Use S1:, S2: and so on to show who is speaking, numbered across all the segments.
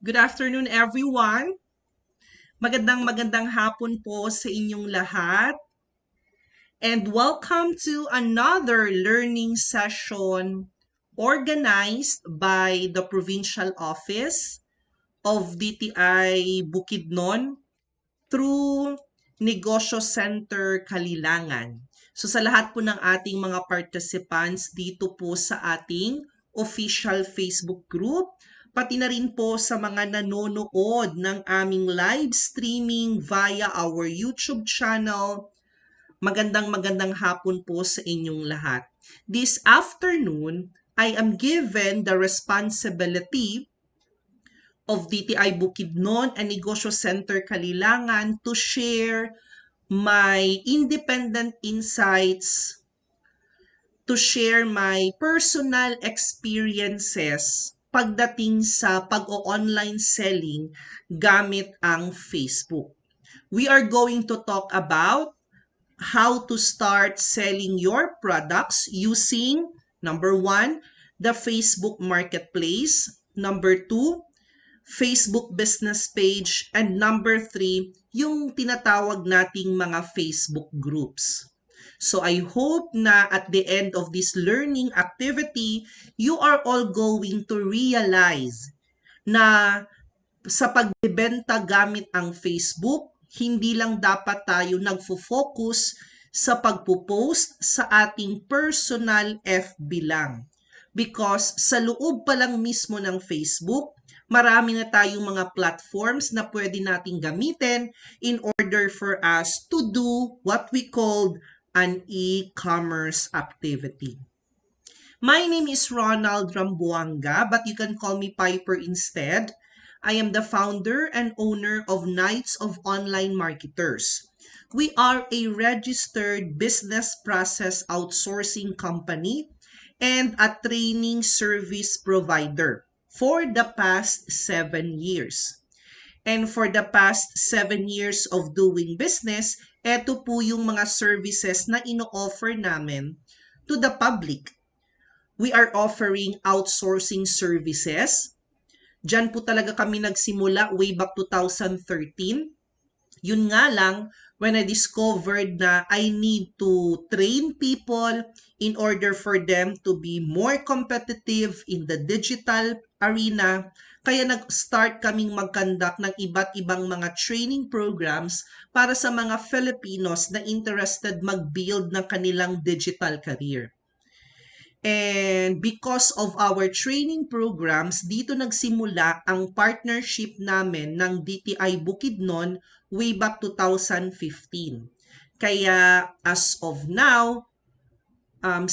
S1: Good afternoon, everyone. Magandang hapon po sa inyong lahat. And welcome to another learning session organized by the Provincial Office of DTI Bukidnon through Negosyo Center Kalilangan. So sa lahat po ng ating mga participants dito po sa ating official Facebook group, pati na rin po sa mga nanonood ng aming live streaming via our YouTube channel, magandang hapon po sa inyong lahat. This afternoon, I am given the responsibility of DTI Bukidnon and Negosyo Center Kalilangan to share my independent insights, to share my personal experiences pagdating sa pag-o-online selling gamit ang Facebook. We are going to talk about how to start selling your products using, number 1, the Facebook Marketplace, number 2, Facebook business page, and number 3, yung tinatawag nating mga Facebook groups. So I hope na at the end of this learning activity, you are all going to realize na sa pagbebenta gamit ang Facebook, hindi lang dapat tayo nagfo-focus sa pagpo-post sa ating personal FB lang. Because sa loob pa lang mismo ng Facebook, marami na tayong mga platforms na pwede nating gamitin in order for us to do what we called an e-commerce activity. My name is Ronald Rambuanga, but you can call me Piper instead. I am the founder and owner of Knights of Online Marketers. We are a registered business process outsourcing company and a training service provider for the past 7 years. And for the past 7 years of doing business, eto po yung mga services na ino-offer namin to the public. We are offering outsourcing services. Diyan po talaga kami nagsimula way back 2013. Yun nga lang, when I discovered na I need to train people in order for them to be more competitive in the digital arena, kaya nag-start kaming mag-conduct ng iba't ibang mga training programs para sa mga Filipinos na interested mag-build ng kanilang digital career. And because of our training programs, dito nagsimula ang partnership namin ng DTI Bukidnon way back 2015. Kaya as of now, 6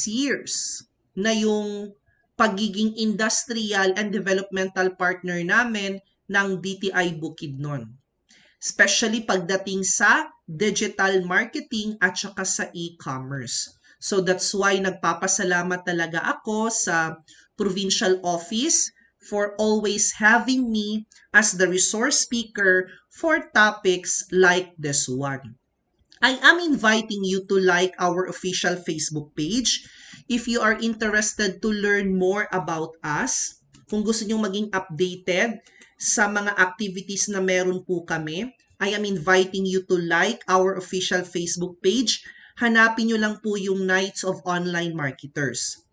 S1: years na yung pagiging industrial and developmental partner namin ng DTI Bukidnon. Especially pagdating sa digital marketing at saka sa e-commerce. So that's why nagpapasalamat talaga ako sa provincial office for always having me as the resource speaker for topics like this one. I am inviting you to like our official Facebook page if you are interested to learn more about us. Kung gusto nyo maging updated sa mga activities na meron po kami, I am inviting you to like our official Facebook page. Hanapin nyo lang po yung Knights of Online Marketers.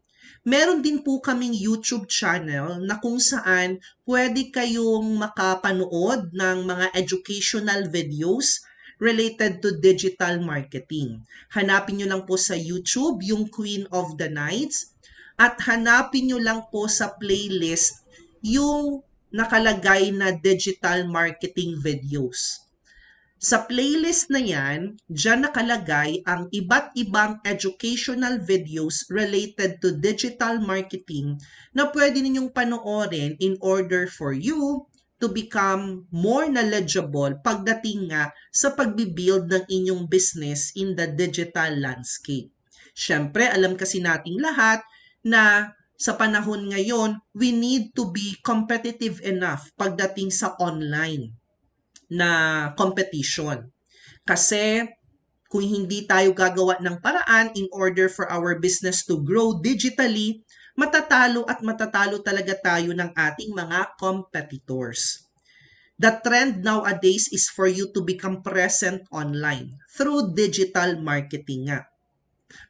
S1: Meron din po kaming YouTube channel na kung saan pwede kayong makapanood ng mga educational videos related to digital marketing. Hanapin nyo lang po sa YouTube yung Queen of the Knights at hanapin nyo lang po sa playlist yung nakalagay na digital marketing videos. Sa playlist na yan, dyan nakalagay ang iba't ibang educational videos related to digital marketing na pwede ninyong panoorin in order for you to become more knowledgeable pagdating nga sa pagbibuild ng inyong business in the digital landscape. Siyempre, alam kasi nating lahat na sa panahon ngayon, we need to be competitive enough pagdating sa online na competition. Kasi kung hindi tayo gagawa ng paraan in order for our business to grow digitally, matatalo at matatalo talaga tayo ng ating mga competitors. The trend nowadays is for you to become present online through digital marketing nga.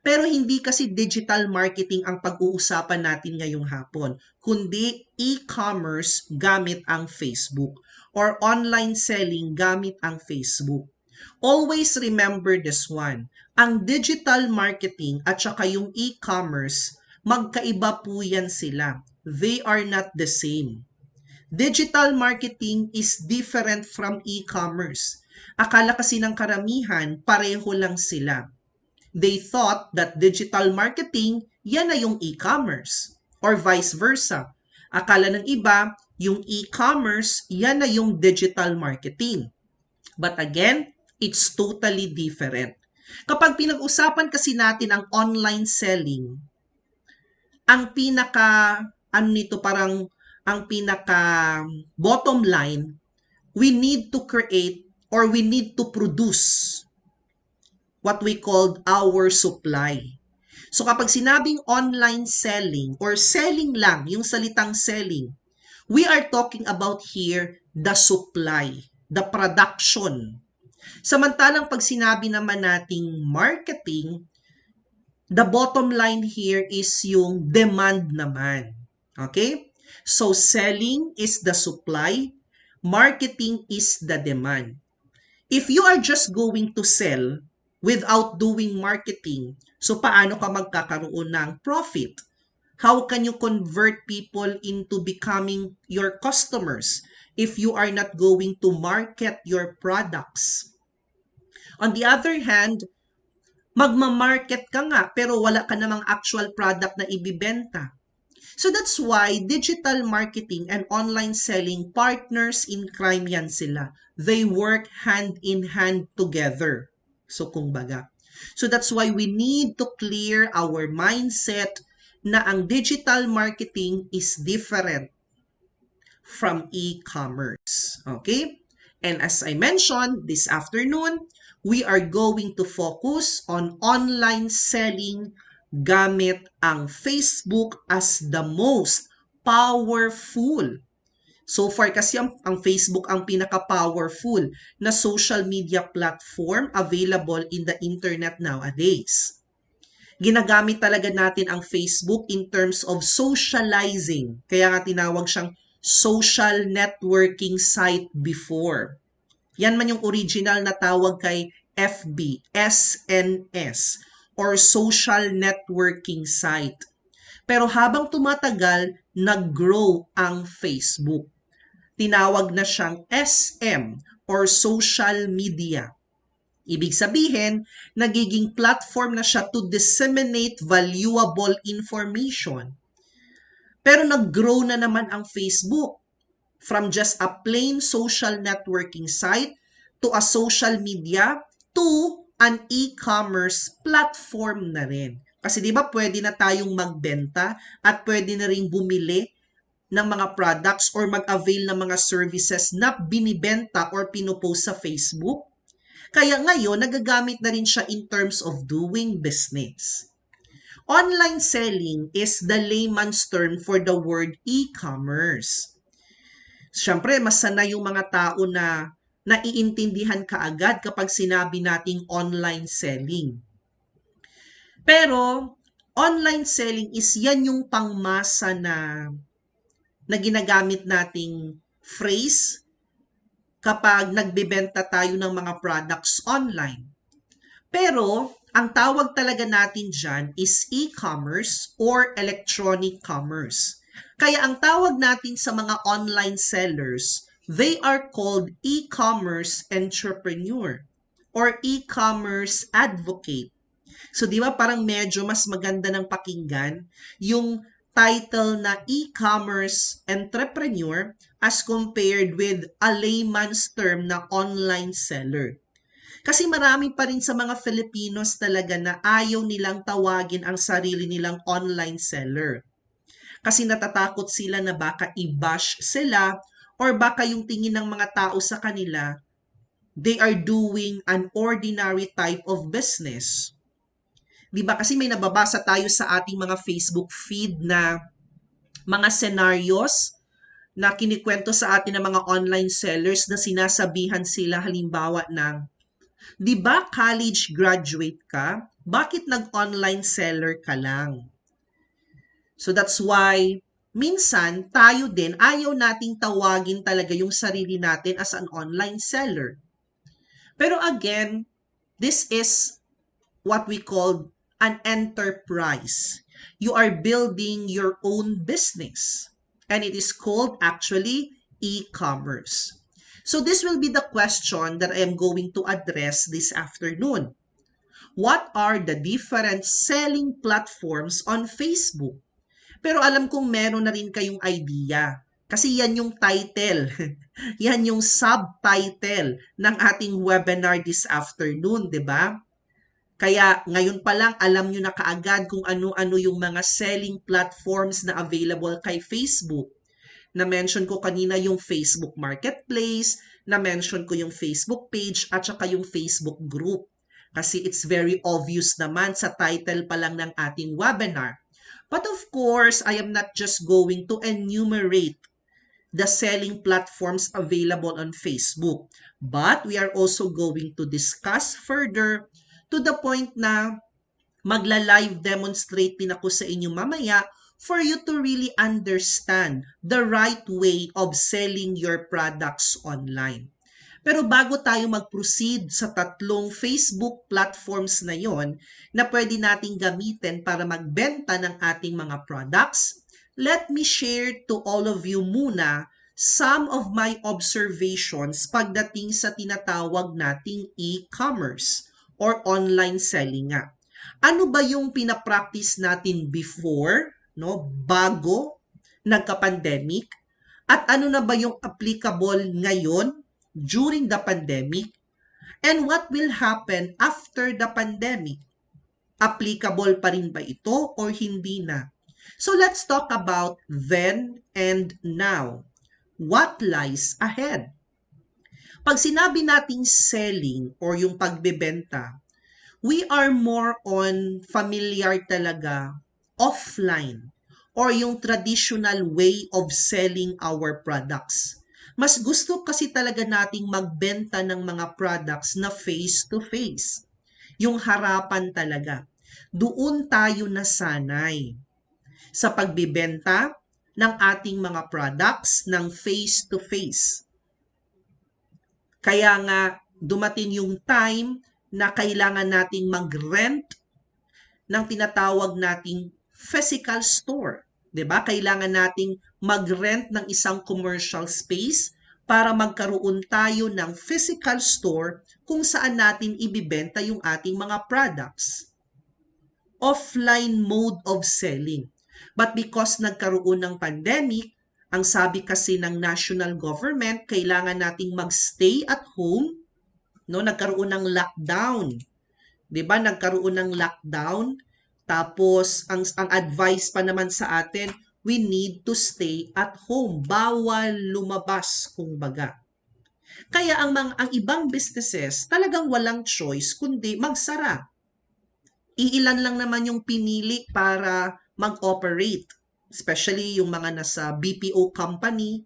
S1: Pero hindi kasi digital marketing ang pag-uusapan natin ngayong hapon, kundi e-commerce gamit ang Facebook or online selling gamit ang Facebook. Always remember this one. Ang digital marketing at saka yung e-commerce, magkaiba po yan sila. They are not the same. Digital marketing is different from e-commerce. Akala kasi ng karamihan, pareho lang sila. They thought that digital marketing, yan na yung e-commerce. Or vice versa. Akala ng iba, yung e-commerce, yan na yung digital marketing. But again, it's totally different. Kapag pinag-usapan kasi natin ang online selling, ang pinaka, ano nito parang, ang pinaka bottom line, we need to create or we need to produce what we called our supply. So kapag sinabing online selling or selling lang, yung salitang selling, we are talking about here the supply, the production. Samantalang pag sinabi naman nating marketing, the bottom line here is yung demand naman. Okay? So selling is the supply, marketing is the demand. If you are just going to sell without doing marketing, so paano ka magkakaroon ng profit? How can you convert people into becoming your customers if you are not going to market your products? On the other hand, magmamarket ka nga pero wala ka namang actual product na ibibenta. So that's why digital marketing and online selling partners in crime yan sila. They work hand in hand together. So kumbaga. So that's why we need to clear our mindset na ang digital marketing is different from e-commerce. Okay? And as I mentioned this afternoon, we are going to focus on online selling gamit ang Facebook as the most powerful. So far kasi ang Facebook ang pinaka-powerful na social media platform available in the internet nowadays. Ginagamit talaga natin ang Facebook in terms of socializing. Kaya nga tinawag siyang social networking site before. Yan man yung original na tawag kay FB, SNS, or social networking site. Pero habang tumatagal, nag-grow ang Facebook. Tinawag na siyang SM or social media. Ibig sabihin, nagiging platform na siya to disseminate valuable information. Pero nag-grow na naman ang Facebook from just a plain social networking site to a social media to an e-commerce platform na rin. Kasi di ba pwede na tayong magbenta at pwede na rin bumili ng mga products or mag-avail ng mga services na binibenta or pinupost sa Facebook. Kaya ngayon, nagagamit na rin siya in terms of doing business. Online selling is the layman's term for the word e-commerce. Siyempre, mas sanay yung mga tao na naiintindihan kaagad kapag sinabi nating online selling. Pero, online selling is yan yung pangmasa na ginagamit nating phrase kapag nagbebenta tayo ng mga products online. Pero, ang tawag talaga natin dyan is e-commerce or electronic commerce. Kaya ang tawag natin sa mga online sellers, they are called e-commerce entrepreneur or e-commerce advocate. So di ba parang medyo mas maganda ng pakinggan yung title na e-commerce entrepreneur as compared with a layman's term na online seller. Kasi marami pa rin sa mga Filipinos talaga na ayaw nilang tawagin ang sarili nilang online seller. Kasi natatakot sila na baka i-bash sila or baka yung tingin ng mga tao sa kanila, they are doing an ordinary type of business. 'Di ba kasi may nababasa tayo sa ating mga Facebook feed na mga scenarios na kinikwento sa atin ng mga online sellers na sinasabihan sila halimbawa ng, 'di ba college graduate ka? Bakit nag-online seller ka lang? So that's why minsan tayo din ayaw nating tawagin talaga yung sarili natin as an online seller. Pero again, this is what we call an enterprise. You are building your own business. And it is called actually e-commerce. So this will be the question that I am going to address this afternoon. What are the different selling platforms on Facebook? Pero alam kong meron na rin kayong idea. Kasi yan yung title. Yan yung subtitle ng ating webinar this afternoon, di ba? Kaya ngayon pa lang alam nyo na kaagad kung ano-ano yung mga selling platforms na available kay Facebook. Na-mention ko kanina yung Facebook Marketplace, na-mention ko yung Facebook page at saka yung Facebook group. Kasi it's very obvious naman sa title pa lang ng ating webinar. But of course, I am not just going to enumerate the selling platforms available on Facebook. But we are also going to discuss further to the point na magla-live demonstrate din ako sa inyo mamaya for you to really understand the right way of selling your products online. Pero bago tayo mag-proceed sa tatlong Facebook platforms na yon na pwede nating gamitin para magbenta ng ating mga products, let me share to all of you muna some of my observations pagdating sa tinatawag nating e-commerce or online selling nga. Ano ba yung pinapractice natin before, no, bago nagka-pandemic? At ano na ba yung applicable ngayon during the pandemic? And what will happen after the pandemic? Applicable pa rin ba ito or hindi na? So let's talk about then and now. What lies ahead? Pag sinabi nating selling or yung pagbebenta, we are more on familiar talaga offline or yung traditional way of selling our products. Mas gusto kasi talaga nating magbenta ng mga products na face-to-face. Yung harapan talaga. Doon tayo nasanay sa pagbibenta ng ating mga products ng face-to-face. Kaya nga dumating yung time na kailangan nating mag-rent ng tinatawag nating physical store. 'Di ba? Kailangan nating mag-rent ng isang commercial space para magkaroon tayo ng physical store kung saan natin ibibenta yung ating mga products. Offline mode of selling. But because nagkaroon ng pandemic, ang sabi kasi ng national government, kailangan nating magstay at home, no? Nagkaroon ng lockdown. 'Di ba? Nagkaroon ng lockdown. Tapos ang advice pa naman sa atin, we need to stay at home. Bawal lumabas kumbaga. Kaya ang ibang businesses talagang walang choice kundi magsara. Iilan lang naman yung pinili para mag-operate, especially yung mga nasa BPO company,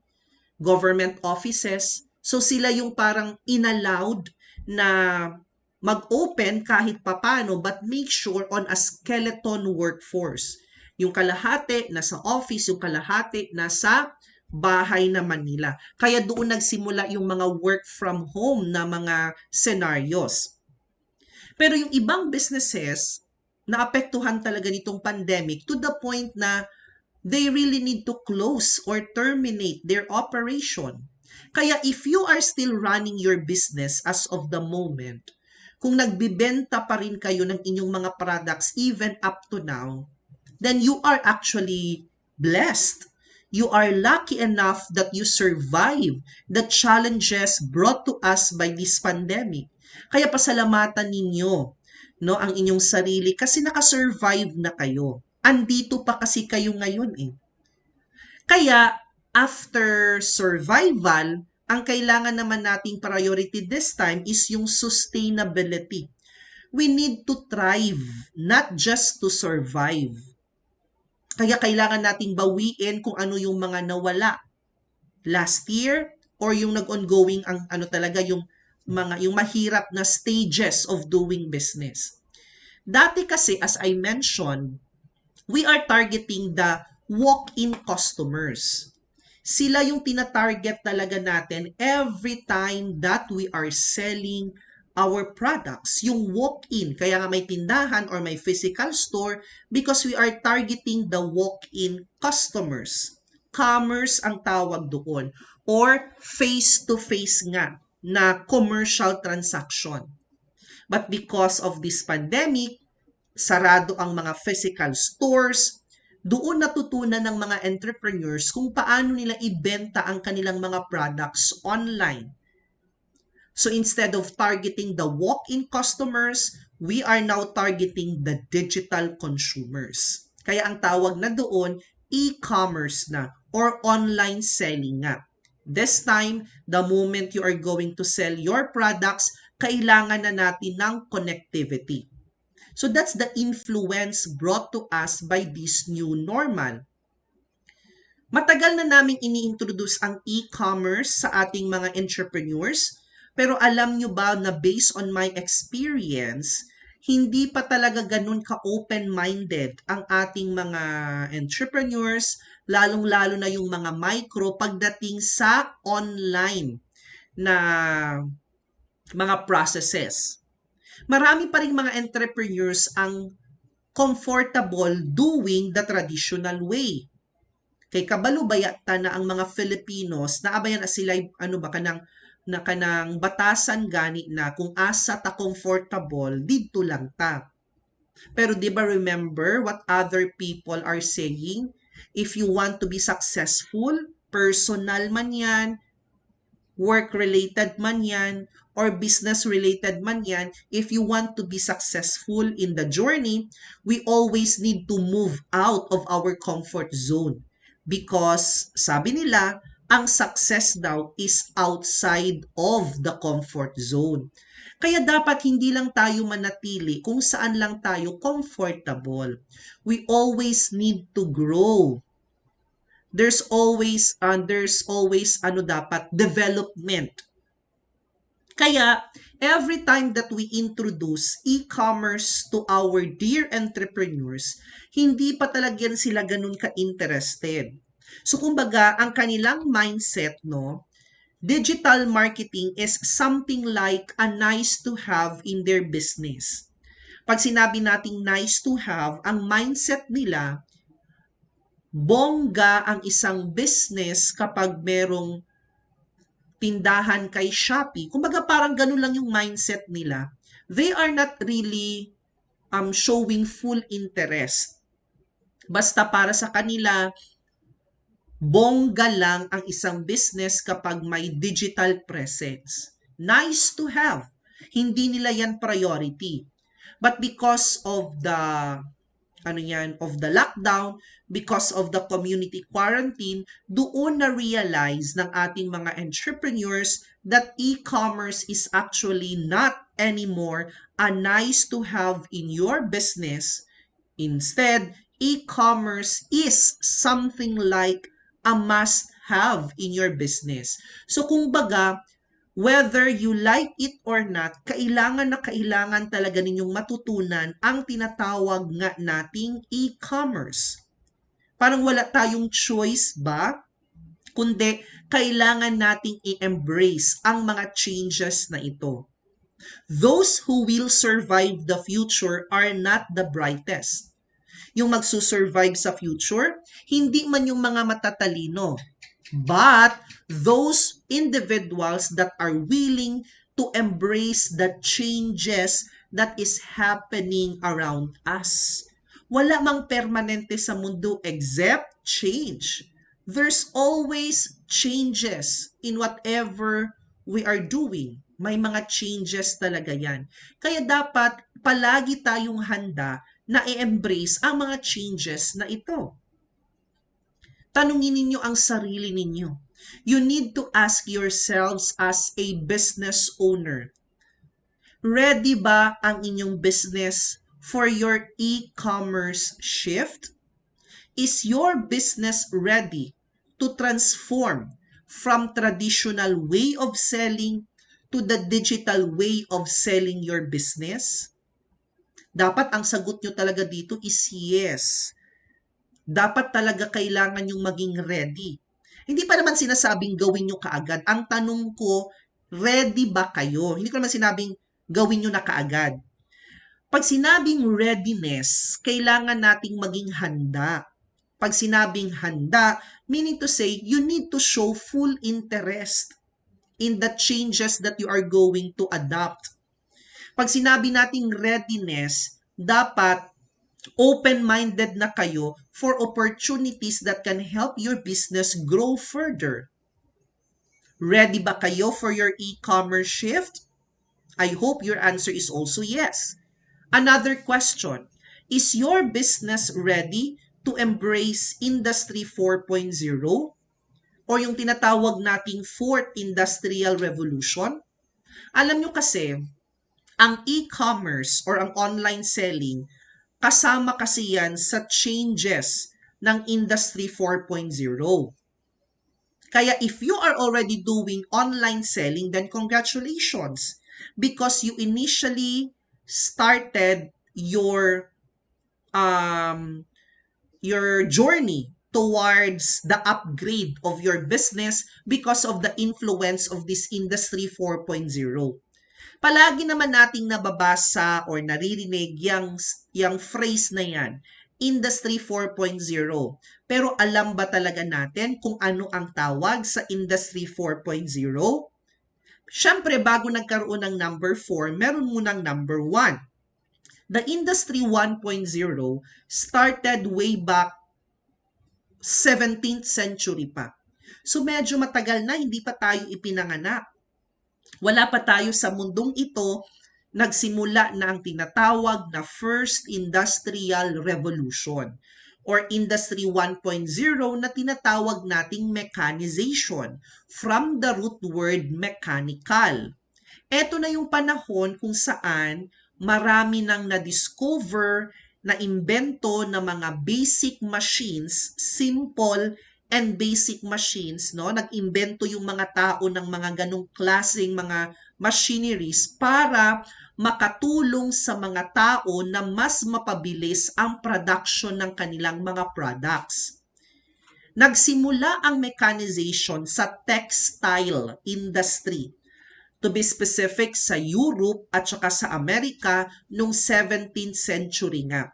S1: government offices. So sila yung parang inallowed na mag-open kahit papano but make sure on a skeleton workforce. Yung kalahati nasa office, yung kalahati nasa bahay naman nila. Kaya doon nagsimula yung mga work from home na mga scenarios. Pero yung ibang businesses, naapektuhan talaga nitong pandemic to the point na they really need to close or terminate their operation. Kaya if you are still running your business as of the moment, kung nagbibenta pa rin kayo ng inyong mga products even up to now, then you are actually blessed. You are lucky enough that you survive the challenges brought to us by this pandemic. Kaya pasalamatan ninyo, no, ang inyong sarili kasi nakasurvive na kayo. Andito pa kasi kayo ngayon eh. Kaya after survival, ang kailangan naman nating priority this time is yung sustainability. We need to thrive, not just to survive. Kaya kailangan nating bawiin kung ano yung mga nawala last year or yung nag-ongoing ang ano talaga yung mahirap na stages of doing business. Dati kasi, as I mentioned, we are targeting the walk-in customers. Sila yung tina-target talaga natin every time that we are selling our products. Yung walk-in, kaya nga may tindahan or may physical store because we are targeting the walk-in customers. Commerce ang tawag doon or face-to-face nga na commercial transaction. But because of this pandemic, sarado ang mga physical stores, doon natutunan ng mga entrepreneurs kung paano nila ibenta ang kanilang mga products online. So instead of targeting the walk-in customers, we are now targeting the digital consumers. Kaya ang tawag na doon, e-commerce na or online selling nga. This time, the moment you are going to sell your products, kailangan na natin ng connectivity. So that's the influence brought to us by this new normal. Matagal na naming ini-introduce ang e-commerce sa ating mga entrepreneurs, pero alam nyo ba na based on my experience, hindi pa talaga ganun ka-open-minded ang ating mga entrepreneurs, lalong-lalo na yung mga micro pagdating sa online na mga processes. Marami pa rin mga entrepreneurs ang comfortable doing the traditional way. Kay kabalo bayata na ang mga Filipinos na abayan na sila kanang batasan gani na kung asa ta comfortable didto lang ta. Pero di ba remember what other people are saying? If you want to be successful, personal man yan, work-related man yan, or business-related man yan, if you want to be successful in the journey, we always need to move out of our comfort zone. Because, sabi nila, ang success daw is outside of the comfort zone. Kaya dapat hindi lang tayo manatili kung saan lang tayo comfortable. We always need to grow. There's always development. Kaya every time that we introduce e-commerce to our dear entrepreneurs, hindi pa talaga sila ganun ka-interested. So kumbaga, ang kanilang mindset, digital marketing is something like a nice to have in their business. Pag sinabi nating nice to have, ang mindset nila, bongga ang isang business kapag merong tindahan kay Shopee. Kumbaga parang ganun lang yung mindset nila. They are not really showing full interest. Basta para sa kanila, bongga lang ang isang business kapag may digital presence. Nice to have. Hindi nila yan priority. But because of the lockdown, because of the community quarantine, doon na-realize ng ating mga entrepreneurs that e-commerce is actually not anymore a nice to have in your business. Instead, e-commerce is something like a must-have in your business. So kung baga, whether you like it or not, kailangan na kailangan talaga ninyong matutunan ang tinatawag nga nating e-commerce. Parang wala tayong choice ba? Kundi kailangan nating i-embrace ang mga changes na ito. Those who will survive the future are not the brightest. Yung magsusurvive sa future, hindi man yung mga matatalino, but those individuals that are willing to embrace the changes that is happening around us. Wala mang permanente sa mundo except change. There's always changes in whatever we are doing. May mga changes talaga yan. Kaya dapat palagi tayong handa na i-embrace ang mga changes na ito. Tanungin ninyo ang sarili ninyo. You need to ask yourselves as a business owner, Ready ba ang inyong business for your e-commerce shift? Is your business ready to transform from traditional way of selling to the digital way of selling your business? Dapat ang sagot nyo talaga dito is yes. Dapat talaga kailangan yung maging ready. Hindi pa naman sinasabing gawin nyo kaagad. Ang tanong ko, ready ba kayo? Hindi ko naman sinabing gawin nyo na kaagad. Pag sinabing readiness, kailangan nating maging handa. Pag sinabing handa, meaning to say, you need to show full interest in the changes that you are going to adopt. Pag sinabi nating readiness, dapat open-minded na kayo for opportunities that can help your business grow further. Ready ba kayo for your e-commerce shift? I hope your answer is also yes. Another question, is your business ready to embrace Industry 4.0 or yung tinatawag nating Fourth Industrial Revolution? Alam nyo kasi, ang e-commerce or ang online selling, kasama kasi yan sa changes ng Industry 4.0. Kaya if you are already doing online selling, then congratulations because you initially started your journey towards the upgrade of your business because of the influence of this Industry 4.0. Palagi naman nating nababasa or naririnig yung phrase na yan, Industry 4.0. Pero alam ba talaga natin kung ano ang tawag sa Industry 4.0? Siyempre, bago nagkaroon ng number 4, meron munang number 1. The Industry 1.0 started way back 17th century pa. So medyo matagal na, hindi pa tayo ipinanganak. Wala pa tayo sa mundong ito, nagsimula na ang tinatawag na First Industrial Revolution or Industry 1.0 na tinatawag nating mechanization from the root word mechanical. Ito na yung panahon kung saan marami nang na-discover, na-imbento na mga basic machines, simple and basic machines, no? Nag-imbento yung mga tao ng mga ganong klaseng mga machineries para makatulong sa mga tao na mas mapabilis ang production ng kanilang mga products. Nagsimula ang mechanization sa textile industry. To be specific, sa Europe at saka sa Amerika noong 17th century nga.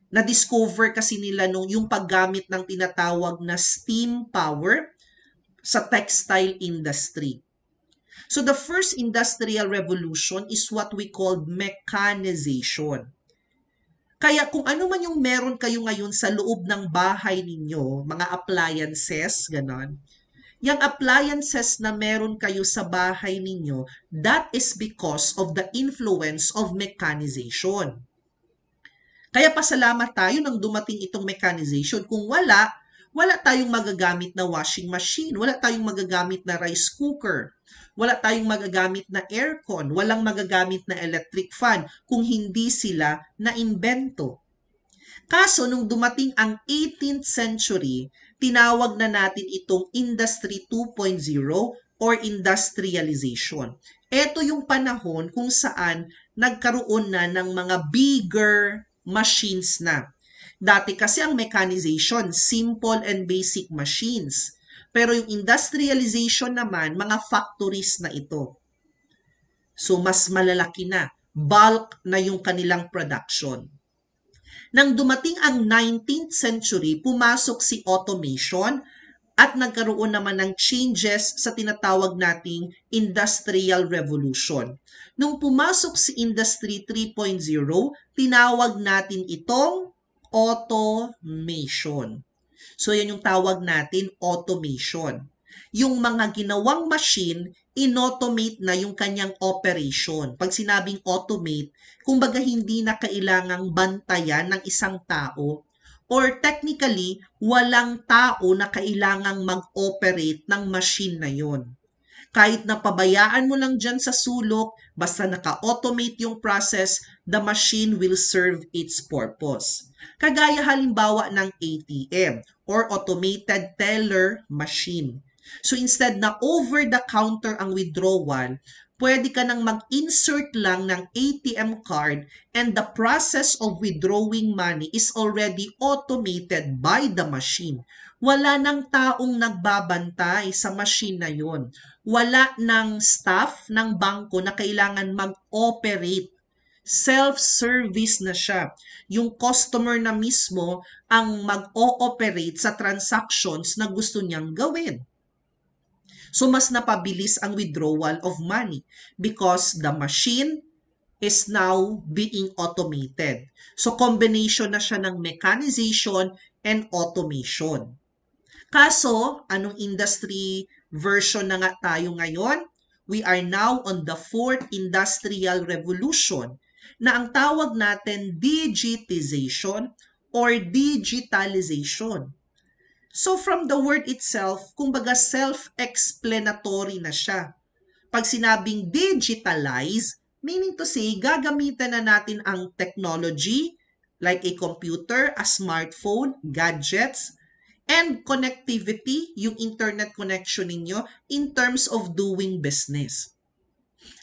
S1: Na-discover kasi nila yung paggamit ng tinatawag na steam power sa textile industry. So the first industrial revolution is what we call mechanization. Kaya kung ano man yung meron kayo ngayon sa loob ng bahay ninyo, mga appliances, ganon, yung appliances na meron kayo sa bahay ninyo, that is because of the influence of mechanization. Kaya pasalamat tayo nang dumating itong mechanization. Kung wala tayong magagamit na washing machine, wala tayong magagamit na rice cooker, wala tayong magagamit na aircon, walang magagamit na electric fan kung hindi sila na-imbento. Kaso nung dumating ang 18th century, tinawag na natin itong Industry 2.0 or industrialization. Ito yung panahon kung saan nagkaroon na ng mga bigger machines na. Dati kasi ang mechanization, simple and basic machines. Pero yung industrialization naman, mga factories na ito. So mas malalaki na, bulk na yung kanilang production. Nang dumating ang 19th century, pumasok si automation at nagkaroon naman ng changes sa tinatawag nating Industrial Revolution. Nung pumasok si Industry 3.0, tinawag natin itong automation. So yan yung tawag natin automation. Yung mga ginawang machine, in-automate na yung kanyang operation. Pag sinabing automate, kumbaga hindi na kailangang bantayan ng isang tao or technically, walang tao na kailangang mag-operate ng machine na yon. Kahit na pabayaan mo lang dyan sa sulok, basta naka-automate yung process, the machine will serve its purpose. Kagaya halimbawa ng ATM or automated teller machine. So instead na over-the-counter ang withdrawal, pwede ka nang mag-insert lang ng ATM card and the process of withdrawing money is already automated by the machine. Wala nang taong nagbabantay sa machine na yon. Wala nang staff ng bangko na kailangan mag-operate. Self-service na siya. Yung customer na mismo ang mag-ooperate sa transactions na gusto niyang gawin. So mas napabilis ang withdrawal of money because the machine is now being automated. So combination na siya ng mechanization and automation. Kaso, anong industry version na nga tayo ngayon? We are now on the fourth industrial revolution na ang tawag natin digitization or digitalization. So from the word itself, kumbaga self-explanatory na siya. Pag sinabing digitalize, meaning to say, gagamitan na natin ang technology like a computer, a smartphone, gadgets, and connectivity, yung internet connection ninyo in terms of doing business.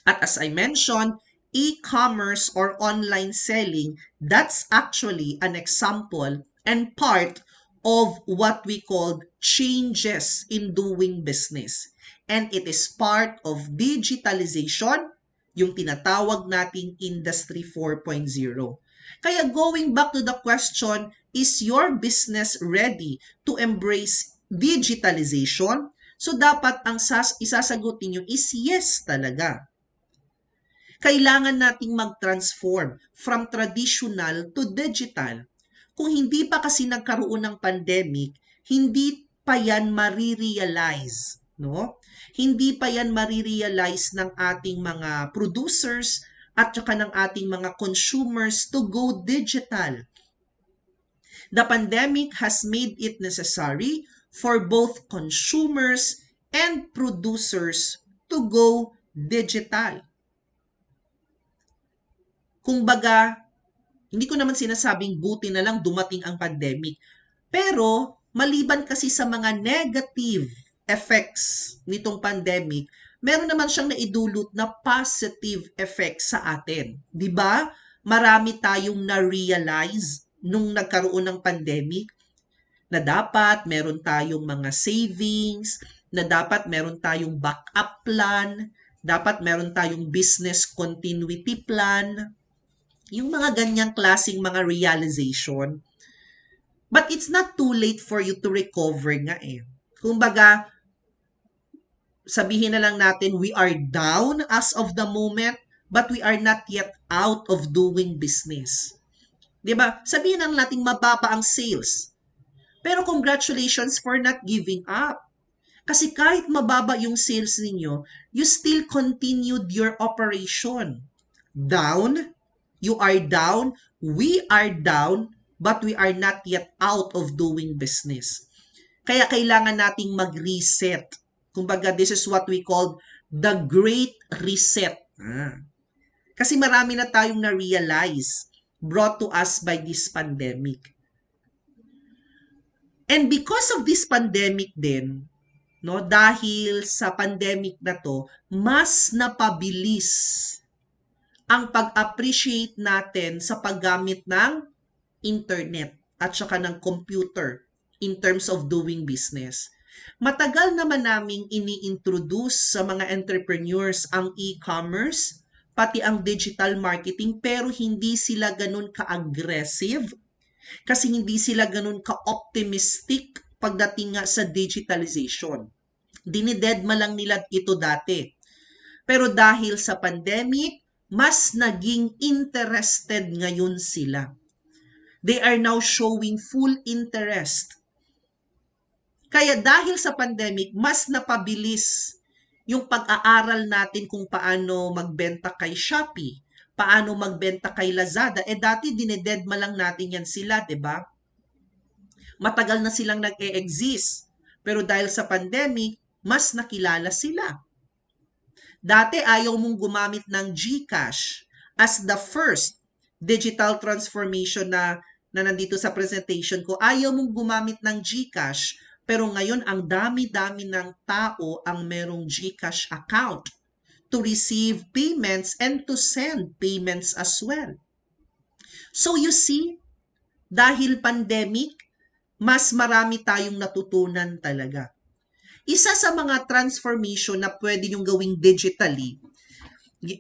S1: At as I mentioned, e-commerce or online selling, that's actually an example and part of what we call changes in doing business. And it is part of digitalization, yung tinatawag nating Industry 4.0. Kaya going back to the question, is your business ready to embrace digitalization? So dapat ang isasagutin nyo is yes talaga. Kailangan nating mag-transform from traditional to digital. Kung hindi pa kasi nagkaroon ng pandemic, hindi pa yan marirealize, no? Hindi pa yan marirealize ng ating mga producers at saka ng ating mga consumers to go digital. The pandemic has made it necessary for both consumers and producers to go digital. Kumbaga, hindi ko naman sinasabing buti na lang dumating ang pandemic. Pero, maliban kasi sa mga negative effects nitong pandemic, meron naman siyang naidulot na positive effects sa atin. 'Di ba? Marami tayong na-realize nung nagkaroon ng pandemic na dapat meron tayong mga savings, na dapat meron tayong backup plan, dapat meron tayong business continuity plan, yung mga ganyang klaseng mga realization. But it's not too late for you to recover nga eh. Kumbaga, sabihin na lang natin, we are down as of the moment, but we are not yet out of doing business. 'Di ba? Sabihin na natin mababa ang sales. Pero congratulations for not giving up. Kasi kahit mababa yung sales ninyo, you still continued your operation. Down, you are down, we are down, but we are not yet out of doing business. Kaya kailangan nating mag-reset. Kumbaga, this is what we call the Great Reset. Kasi marami na tayong na-realize brought to us by this pandemic. And because of this pandemic din, no, dahil sa pandemic na to, mas napabilis ang pag-appreciate natin sa paggamit ng internet at saka ng computer in terms of doing business. Matagal naman naming ini-introduce sa mga entrepreneurs ang e-commerce, pati ang digital marketing, pero hindi sila ganun ka-aggressive kasi hindi sila ganun ka-optimistic pagdating nga sa digitalization. Dinidedma lang nila ito dati. Pero dahil sa pandemic, mas naging interested ngayon sila. They are now showing full interest. Kaya dahil sa pandemic, mas napabilis yung pag-aaral natin kung paano magbenta kay Shopee, paano magbenta kay Lazada. Dati dinededma lang natin yan sila, 'di ba? Matagal na silang nag-e-exist. Pero dahil sa pandemic, mas nakilala sila. Dati ayaw mong gumamit ng GCash as the first digital transformation na nandito sa presentation ko. Ayaw mong gumamit ng GCash, pero ngayon ang dami-dami ng tao ang merong GCash account to receive payments and to send payments as well. So you see, dahil pandemic, mas marami tayong natutunan talaga. Isa sa mga transformation na pwede niyong gawing digitally,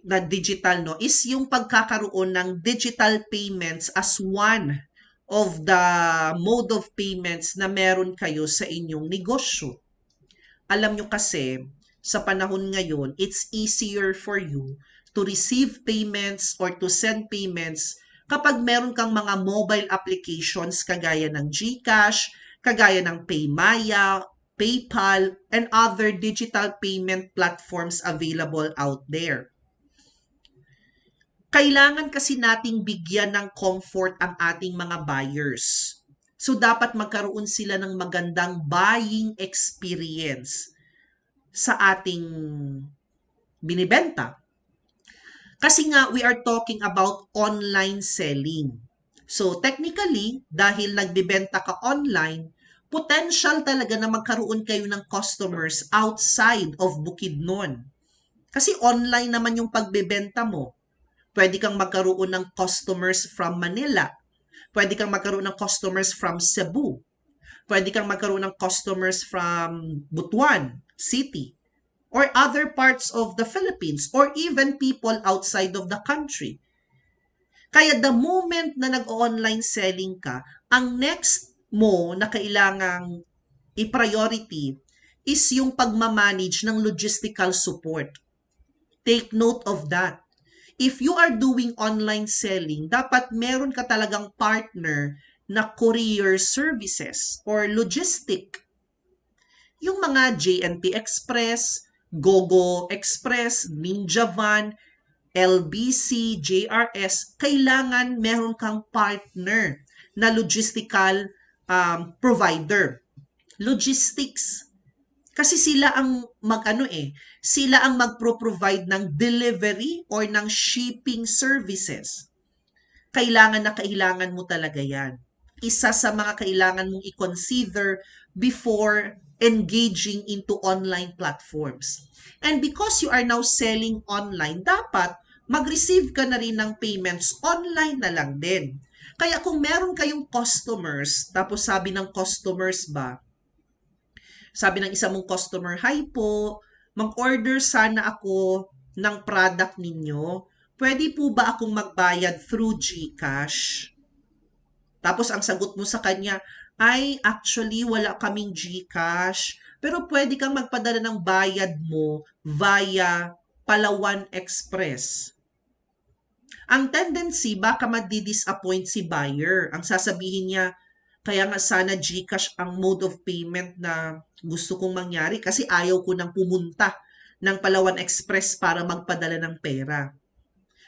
S1: na digital no, is yung pagkakaroon ng digital payments as one of the mode of payments na meron kayo sa inyong negosyo. Alam nyo kasi, sa panahon ngayon, it's easier for you to receive payments or to send payments kapag meron kang mga mobile applications kagaya ng GCash, kagaya ng Paymaya, PayPal, and other digital payment platforms available out there. Kailangan kasi nating bigyan ng comfort ang ating mga buyers. So, dapat magkaroon sila ng magandang buying experience sa ating binibenta. Kasi nga, we are talking about online selling. So, technically, dahil nagbibenta ka online, potential talaga na magkaroon kayo ng customers outside of Bukidnon. Kasi online naman yung pagbebenta mo. Pwede kang magkaroon ng customers from Manila. Pwede kang magkaroon ng customers from Cebu. Pwede kang magkaroon ng customers from Butuan City or other parts of the Philippines or even people outside of the country. Kaya the moment na nag-online selling ka, ang next mo na kailangang i-priority is yung pagmamanage ng logistical support. Take note of that. If you are doing online selling, dapat meron ka talagang partner na courier services or logistic. Yung mga JNT Express, GoGo Express, Ninja Van, LBC, JRS, kailangan meron kang partner na logistical provider. Logistics. Kasi sila ang sila ang magpro-provide ng delivery or ng shipping services. Kailangan na kailangan mo talaga yan. Isa sa mga kailangan mong i-consider before engaging into online platforms. And because you are now selling online, dapat mag-receive ka na rin ng payments online na lang din. Kaya kung meron kayong customers, tapos sabi ng customers ba, sabi ng isa mong customer, "Hi po, mag-order sana ako ng product ninyo. Pwede po ba akong magbayad through GCash?" Tapos ang sagot mo sa kanya, "Ay, actually wala kaming GCash, pero pwede kang magpadala ng bayad mo via Palawan Express." Ang tendency, baka madi-disappoint si buyer. Ang sasabihin niya, kaya nga sana GCash ang mode of payment na gusto kong mangyari kasi ayaw ko nang pumunta ng Palawan Express para magpadala ng pera.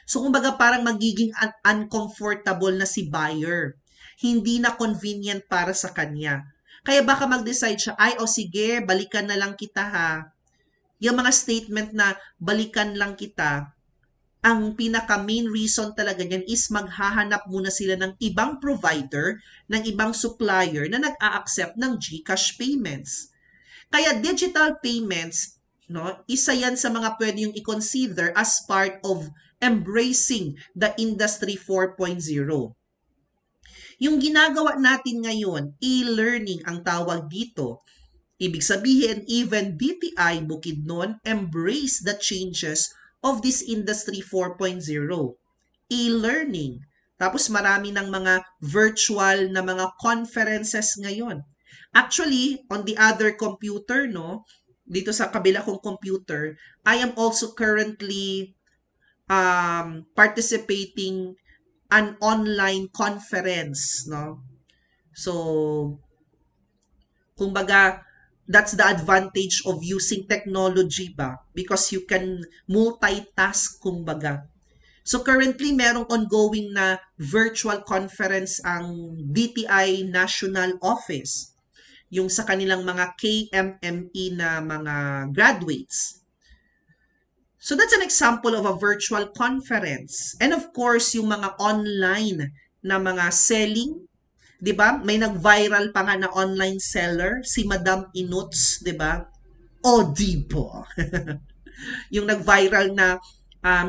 S1: So, kumbaga parang magiging uncomfortable na si buyer. Hindi na convenient para sa kanya. Kaya baka mag-decide siya, "Ay, o sige, balikan na lang kita ha." Yung mga statement na balikan lang kita, ang pinaka-main reason talaga niyan is maghahanap muna sila ng ibang provider, ng ibang supplier na nag-a-accept ng GCash payments. Kaya digital payments, no, isa yan sa mga pwede yung i-consider as part of embracing the Industry 4.0. Yung ginagawa natin ngayon, e-learning ang tawag dito. Ibig sabihin, even DTI Bukidnon embrace the changes of this Industry 4.0. E-learning. Tapos marami ng mga virtual na mga conferences ngayon. Actually, on the other computer, no, dito sa kabila kong computer, I am also currently participating an online conference, no? So, kumbaga, that's the advantage of using technology ba? Because you can multitask, kumbaga. So currently, merong ongoing na virtual conference ang DTI National Office. Yung sa kanilang mga KMME na mga graduates. So that's an example of a virtual conference. And of course, yung mga online na mga selling, 'di ba? May nag-viral pa nga na online seller, si Madam Inuts, 'di ba? O di po. Yung nag-viral na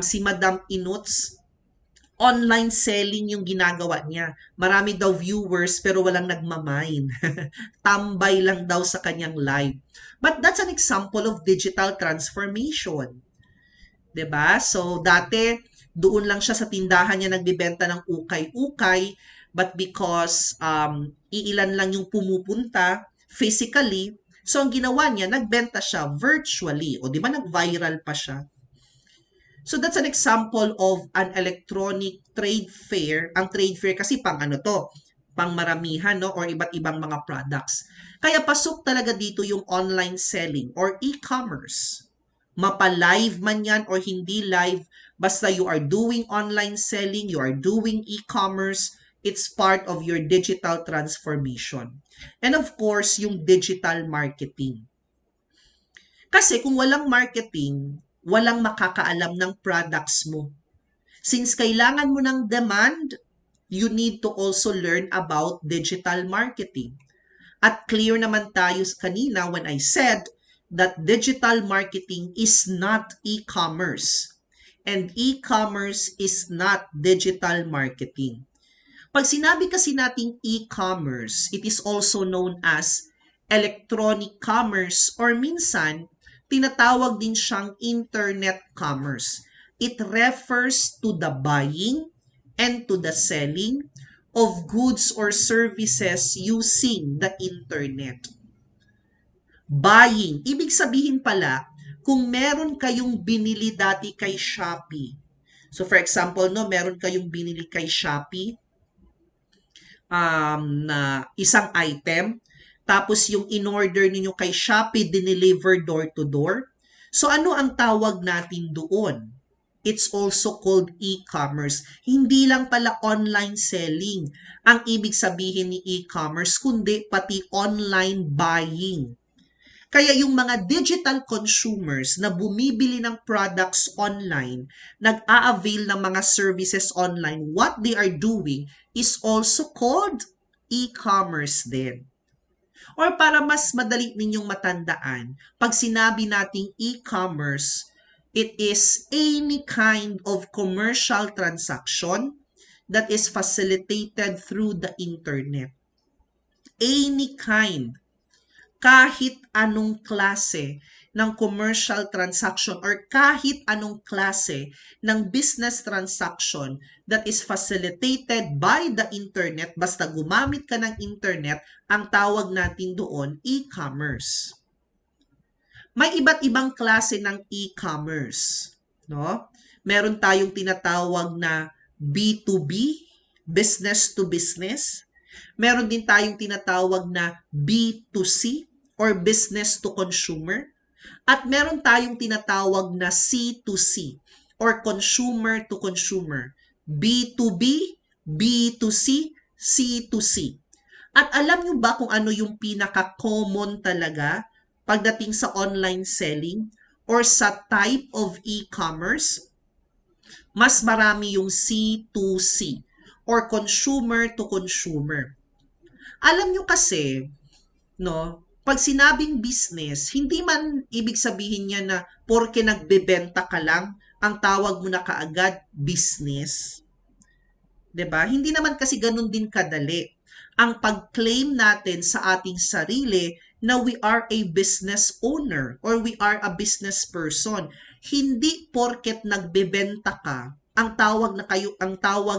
S1: si Madam Inuts, online selling yung ginagawa niya. Marami daw viewers pero walang nagmamine. Tambay lang daw sa kanyang live. But that's an example of digital transformation. 'Di ba? So dati doon lang siya sa tindahan niya nagbebenta ng ukay-ukay, but because iilan lang yung pumupunta physically, so ang ginawa niya nagbenta siya virtually. O 'di ba nag-viral pa siya? So that's an example of an electronic trade fair. Ang trade fair kasi pang ano to, pang maramihan, no, or iba't ibang mga products. Kaya pasok talaga dito yung online selling or e-commerce. Mapa-live man yan or hindi live, basta you are doing online selling, you are doing e-commerce, it's part of your digital transformation. And of course, yung digital marketing. Kasi kung walang marketing, walang makakaalam ng products mo. Since kailangan mo ng demand, you need to also learn about digital marketing. At clear naman tayo kanina when I said that digital marketing is not e-commerce. And e-commerce is not digital marketing. Pag sinabi kasi nating e-commerce, it is also known as electronic commerce or minsan, tinatawag din siyang internet commerce. It refers to the buying and to the selling of goods or services using the internet. Buying, ibig sabihin pala, kung meron kayong binili dati kay Shopee. So for example, no, meron kayong binili kay Shopee na isang item, tapos yung in-order ninyo kay Shopee, dineliver door to door. So ano ang tawag natin doon? It's also called e-commerce. Hindi lang pala online selling ang ibig sabihin ni e-commerce, kundi pati online buying. Kaya yung mga digital consumers na bumibili ng products online, nag-a-avail ng mga services online, what they are doing is also called e-commerce din. Or para mas madali ninyong matandaan, pag sinabi nating e-commerce, it is any kind of commercial transaction that is facilitated through the internet. Any kind, kahit anong klase ng commercial transaction or kahit anong klase ng business transaction that is facilitated by the internet, basta gumamit ka ng internet, ang tawag natin doon e-commerce. May iba't ibang klase ng e-commerce, no? Meron tayong tinatawag na B2B, business to business. Meron din tayong tinatawag na B2C or business to consumer. At meron tayong tinatawag na C2C or consumer to consumer. B2B, B2C, C2C. At alam nyo ba kung ano yung pinaka-common talaga pagdating sa online selling or sa type of e-commerce? Mas marami yung C2C or consumer to consumer. Alam nyo kasi, no, pag sinabing business, hindi man ibig sabihin niya na porke nagbebenta ka lang, ang tawag mo na kaagad business. 'Di ba? Hindi naman kasi ganun din kadali. Ang pag-claim natin sa ating sarili na we are a business owner or we are a business person. Hindi porket nagbebenta ka, ang tawag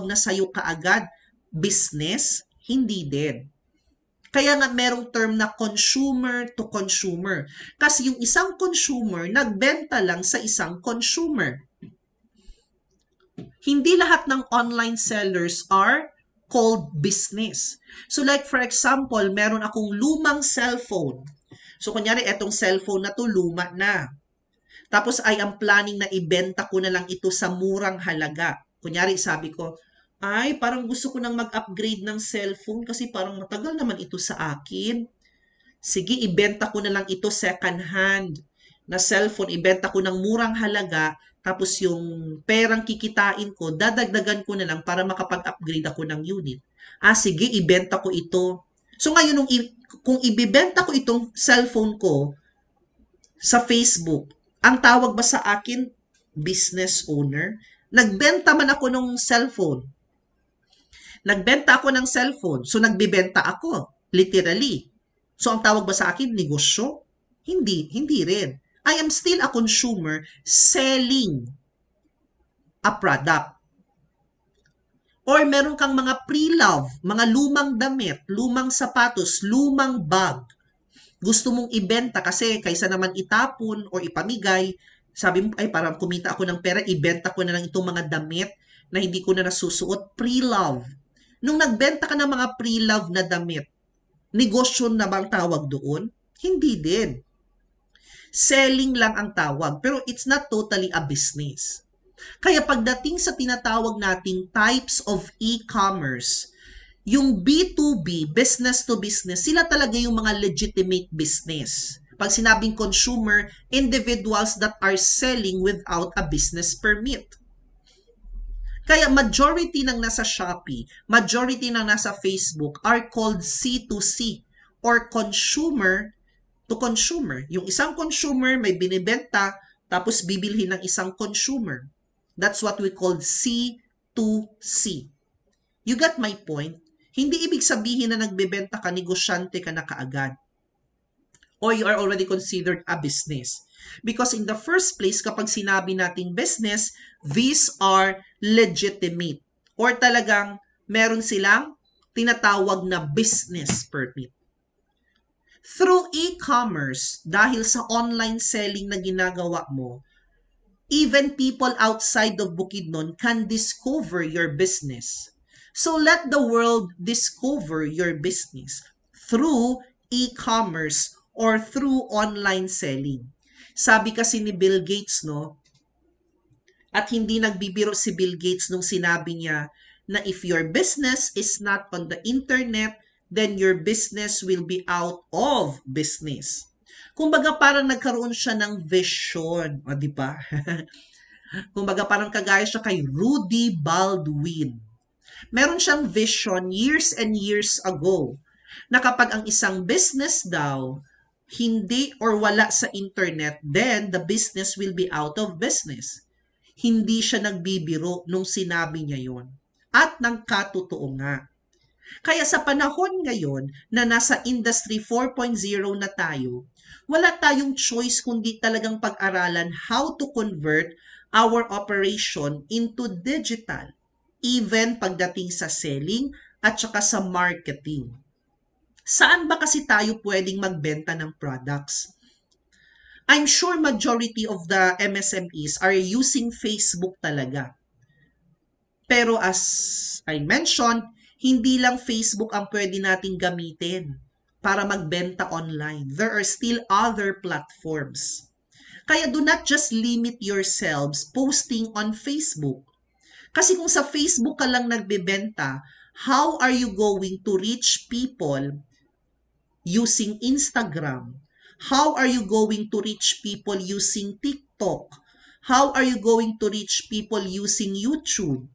S1: na sayo kaagad business, hindi din. Kaya nga merong term na consumer to consumer. Kasi yung isang consumer, nagbenta lang sa isang consumer. Hindi lahat ng online sellers are called business. So like for example, meron akong lumang cellphone. So kunyari, etong cellphone na to luma na. Tapos I am planning na ibenta ko na lang ito sa murang halaga. Kunyari, sabi ko, ay, parang gusto ko nang mag-upgrade ng cellphone kasi parang matagal naman ito sa akin. Sige, ibenta ko na lang ito second hand. na cellphone, ibenta ko ng murang halaga, tapos yung perang kikitain ko, dadagdagan ko na lang para makapag-upgrade ako ng unit. Sige, ibenta ko ito. So ngayon, kung ibibenta ko itong cellphone ko sa Facebook, ang tawag ba sa akin, business owner? Nagbenta man ako ng cellphone. Nagbenta ako ng cellphone. So nagbibenta ako, literally. So ang tawag ba sa akin, negosyo? Hindi rin. I am still a consumer selling a product. Or meron kang mga pre-love, mga lumang damit, lumang sapatos, lumang bag. Gusto mong ibenta kasi kaysa naman itapon o ipamigay, sabi mo, ay parang kumita ako ng pera, ibenta ko na lang itong mga damit na hindi ko na nasusuot, pre-love. Nung nagbenta ka ng mga pre-love na damit, negosyo na bang tawag doon? Hindi din. Selling lang ang tawag, pero it's not totally a business. Kaya pagdating sa tinatawag nating types of e-commerce, yung B2B, business to business, sila talaga yung mga legitimate business. Pag sinabing consumer, individuals that are selling without a business permit. Kaya majority ng nasa Shopee, majority ng nasa Facebook are called C2C or consumer to consumer. Yung isang consumer may binibenta tapos bibilhin ng isang consumer. That's what we call C2C. You got my point? Hindi ibig sabihin na nagbebenta ka, negosyante ka na kaagad. Or you are already considered a business. Because in the first place, kapag sinabi nating business, these are legitimate. Or talagang meron silang tinatawag na business permit. Through e-commerce, dahil sa online selling na ginagawa mo, even people outside of Bukidnon can discover your business. So let the world discover your business through e-commerce or through online selling. Sabi kasi ni Bill Gates, no? At hindi nagbibiro si Bill Gates nung sinabi niya na if your business is not on the internet, then your business will be out of business. Kumbaga parang nagkaroon siya ng vision, o di ba? Kumbaga parang kagaya siya kay Rudy Baldwin. Meron siyang vision years and years ago na kapag ang isang business daw hindi or wala sa internet, then the business will be out of business. Hindi siya nagbibiro nung sinabi niya yon. At nagkatotoo nga. Kaya sa panahon ngayon na nasa Industry 4.0 na tayo, wala tayong choice kundi talagang pag-aralan how to convert our operation into digital, even pagdating sa selling at saka sa marketing. Saan ba kasi tayo pwedeng magbenta ng products? I'm sure majority of the MSMEs are using Facebook talaga. Pero as I mentioned, hindi lang Facebook ang pwede nating gamitin para magbenta online. There are still other platforms. Kaya do not just limit yourselves posting on Facebook. Kasi kung sa Facebook ka lang nagbebenta, how are you going to reach people using Instagram? How are you going to reach people using TikTok? How are you going to reach people using YouTube?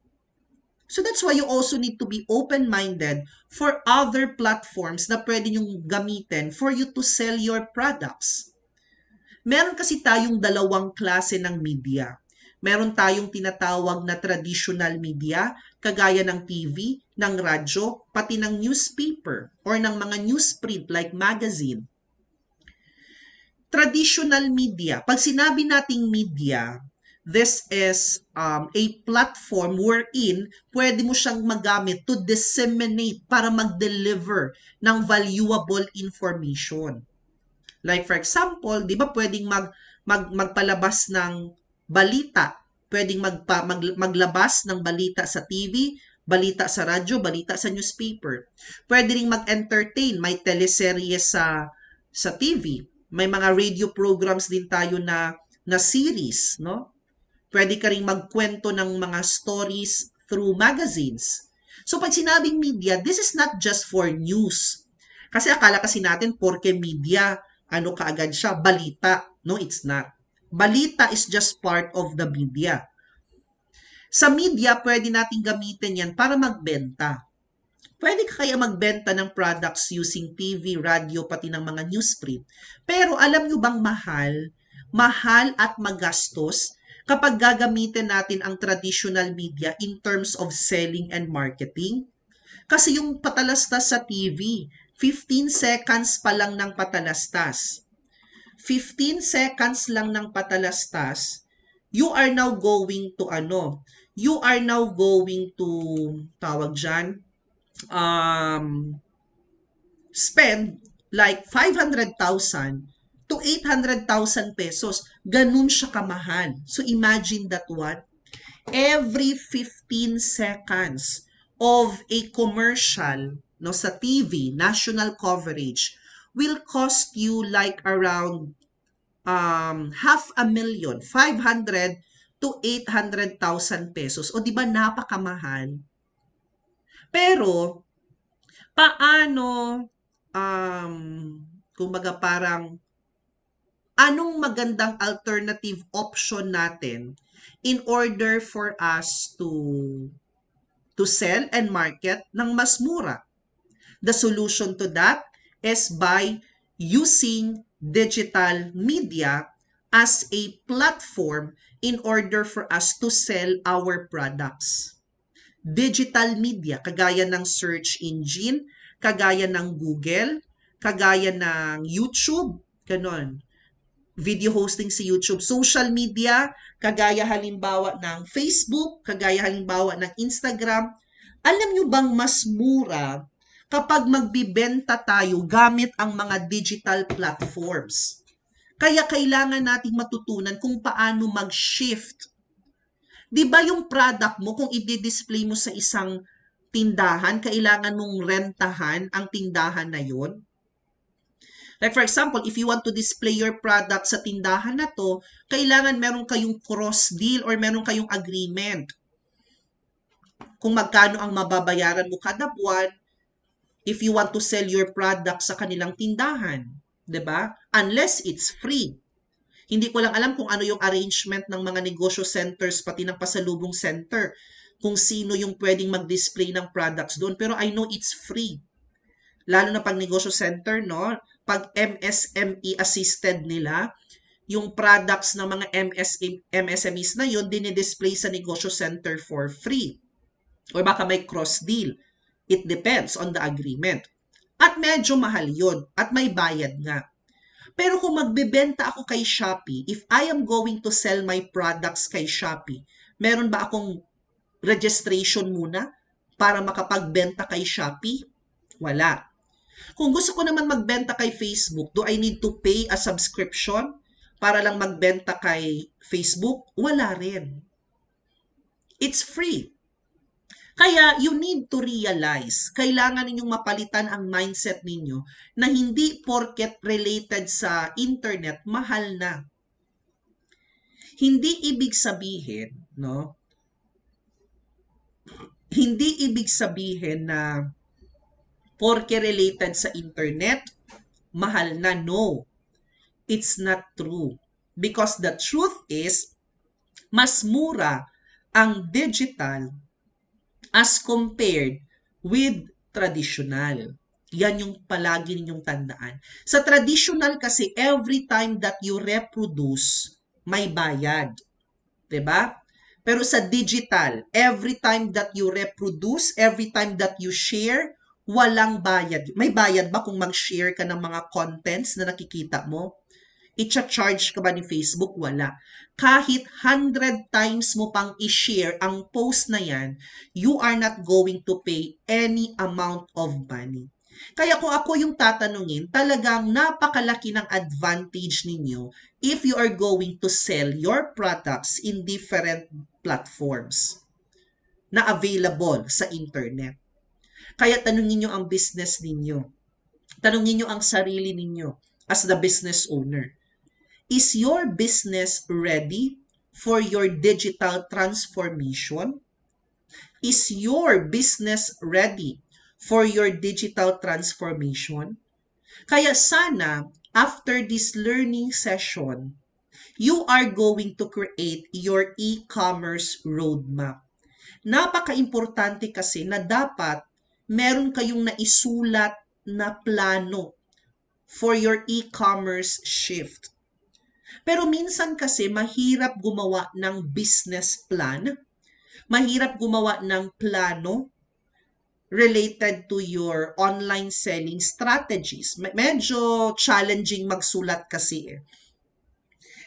S1: So that's why you also need to be open-minded for other platforms na pwede nyong gamitin for you to sell your products. Meron kasi tayong dalawang klase ng media. Meron tayong tinatawag na traditional media, kagaya ng TV, ng radyo, pati ng newspaper or ng mga newsprint like magazine. Traditional media, pag sinabi nating media, this is a platform wherein pwede mo siyang magamit to disseminate para mag-deliver ng valuable information. Like for example, di ba pwedeng magpalabas ng balita, pwedeng maglabas ng balita sa TV, balita sa radyo, balita sa newspaper. Pwede ring mag-entertain, may teleserye sa TV. May mga radio programs din tayo na series, no? Pwede ka ring magkwento ng mga stories through magazines. So pag sinabing media, this is not just for news. Kasi akala kasi natin, porke media, ano kaagad siya, balita. No, it's not. Balita is just part of the media. Sa media, pwede natin gamitin yan para magbenta. Pwede ka kaya magbenta ng products using TV, radio, pati ng mga newsprint. Pero alam nyo bang mahal? Mahal at magastos kapag gagamitin natin ang traditional media in terms of selling and marketing. Kasi yung patalastas sa TV, 15 seconds pa lang ng patalastas. 15 seconds lang ng patalastas, you are now going to you are now going to, tawag dyan, spend like 500,000 to 800,000 pesos. Ganun siya kamahal. So imagine that one. Every 15 seconds of a commercial no sa TV, national coverage, will cost you like around 500,000, 500 to 800,000 pesos. O di ba napakamahal? Pero paano kumbaga parang anong magandang alternative option natin in order for us to sell and market ng mas mura? The solution to that is by using digital media as a platform in order for us to sell our products. Digital media, kagaya ng search engine, kagaya ng Google, kagaya ng YouTube, ganon. Video hosting sa YouTube, social media, kagaya halimbawa ng Facebook, kagaya halimbawa ng Instagram. Alam nyo bang mas mura kapag magbibenta tayo gamit ang mga digital platforms? Kaya kailangan nating matutunan kung paano mag-shift. Di ba yung product mo, kung i-display mo sa isang tindahan, kailangan mong rentahan ang tindahan na yon? Like for example, if you want to display your product sa tindahan na to, kailangan meron kayong cross deal or meron kayong agreement. Kung magkano ang mababayaran mo kada buwan, if you want to sell your product sa kanilang tindahan, 'di ba? Unless it's free. Hindi ko lang alam kung ano yung arrangement ng mga negosyo centers pati ng pasalubong center, kung sino yung pwedeng mag-display ng products doon, pero I know it's free. Lalo na pag negosyo center, no? Pag MSME assisted nila, yung products ng mga MSMEs na yun, dinidisplay sa negosyo center for free. Or baka may cross deal. It depends on the agreement. At medyo mahal yun. At may bayad nga. Pero kung magbebenta ako kay Shopee, if I am going to sell my products kay Shopee, meron ba akong registration muna para makapagbenta kay Shopee? Wala. Kung gusto ko naman magbenta kay Facebook, do I need to pay a subscription para lang magbenta kay Facebook? Wala rin. It's free. Kaya you need to realize, kailangan ninyong mapalitan ang mindset ninyo na hindi porket related sa internet, mahal na. Hindi ibig sabihin, no? Hindi ibig sabihin na porke related sa internet, mahal na. No. It's not true. Because the truth is, mas mura ang digital as compared with traditional. Yan yung palagi ninyong tandaan. Sa traditional kasi, every time that you reproduce, may bayad. 'Di ba? Pero sa digital, every time that you reproduce, every time that you share, walang bayad. May bayad ba kung mag-share ka ng mga contents na nakikita mo? I-charge ka ba ni Facebook? Wala. Kahit 100 times mo pang i-share ang post na yan, you are not going to pay any amount of money. Kaya kung ako yung tatanungin, talagang napakalaki ng advantage ninyo if you are going to sell your products in different platforms na available sa internet. Kaya tanungin nyo ang business ninyo. Tanungin nyo ang sarili ninyo as the business owner. Is your business ready for your digital transformation? Is your business ready for your digital transformation? Kaya sana after this learning session, you are going to create your e-commerce roadmap. Napaka-importante kasi na dapat meron kayong naisulat na plano for your e-commerce shift. Pero minsan kasi mahirap gumawa ng business plan, mahirap gumawa ng plano related to your online selling strategies. Medyo challenging magsulat kasi eh.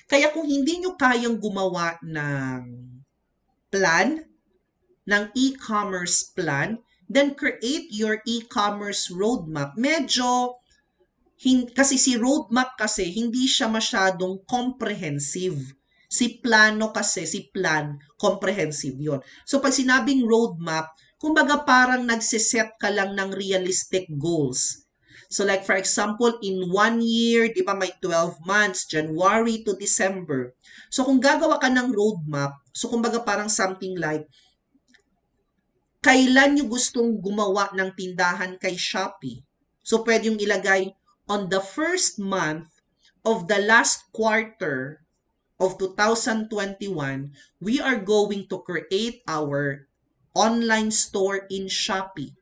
S1: Kaya kung hindi nyo kayang gumawa ng plan, ng e-commerce plan, then create your e-commerce roadmap. Medyo kasi si roadmap kasi hindi siya masyadong comprehensive. Si plano kasi, si plan, comprehensive yon. So pag sinabing roadmap, kumbaga parang nagsiset ka lang ng realistic goals. So like for example, in 1 year, di ba may 12 months, January to December. So kung gagawa ka ng roadmap, so kumbaga parang something like, kailan nyo gustong gumawa ng tindahan kay Shopee? So pwede yung ilagay, on the first month of the last quarter of 2021, we are going to create our online store in Shopee.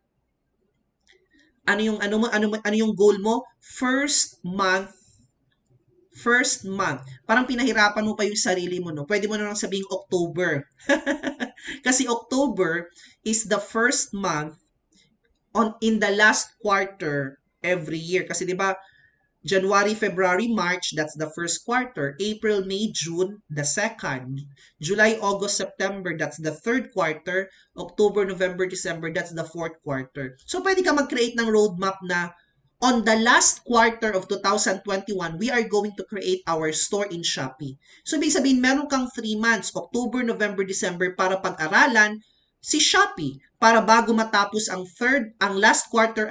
S1: Ano yung goal mo? First month. Parang pinahirapan mo pa yung sarili mo, no? Pwede mo na lang sabihin October. Kasi October is the first month in the last quarter every year. Kasi 'di ba, January, February, March, that's the first quarter. April, May, June, the second. July, August, September, that's the third quarter. October, November, December, that's the fourth quarter. So pwede ka mag-create ng roadmap na on the last quarter of 2021, we are going to create our store in Shopee. So ibig sabihin, meron kang 3 months, October, November, December, para pag-aralan si Shopee. Para bago matapos ang last quarter,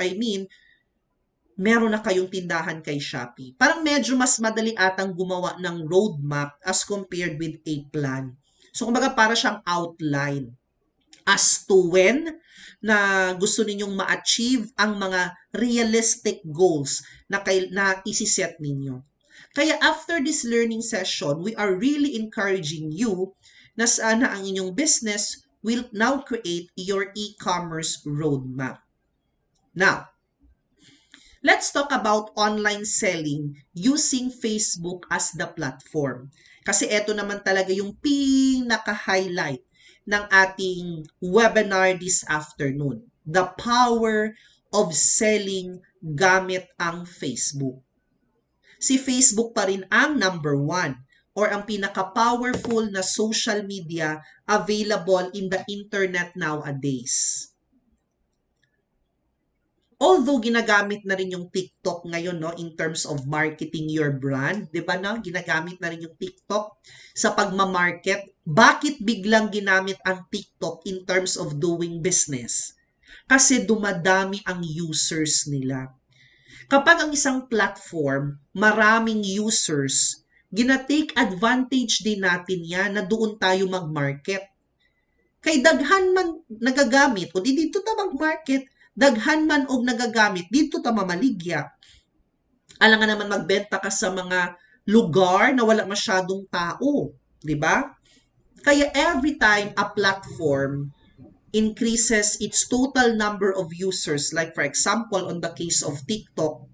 S1: meron na kayong tindahan kay Shopee. Parang medyo mas madali atang gumawa ng roadmap as compared with a plan. So kumbaga para siyang outline as to when na gusto ninyong ma-achieve ang mga realistic goals na isiset ninyo. Kaya after this learning session, we are really encouraging you na sana ang inyong business will now create your e-commerce roadmap. Now, let's talk about online selling using Facebook as the platform. Kasi ito naman talaga yung pinaka-highlight ng ating webinar this afternoon. The power of selling gamit ang Facebook. Si Facebook pa rin ang number 1 or ang pinaka-powerful na social media available in the internet nowadays. Although ginagamit na rin yung TikTok ngayon, no, in terms of marketing your brand, 'di ba, no? Ginagamit na rin yung TikTok sa pagma-market. Bakit biglang ginamit ang TikTok in terms of doing business? Kasi dumadami ang users nila. Kapag ang isang platform, maraming users, gina-take advantage din natin yan na doon tayo mag-market. Kay daghan man nagagamit, o di dito ta mag-market, daghan man og nagagamit, dito ta mamaligya. Alam nga naman magbenta ka sa mga lugar na wala masyadong tao, di ba? Kaya every time a platform increases its total number of users, like for example, on the case of TikTok,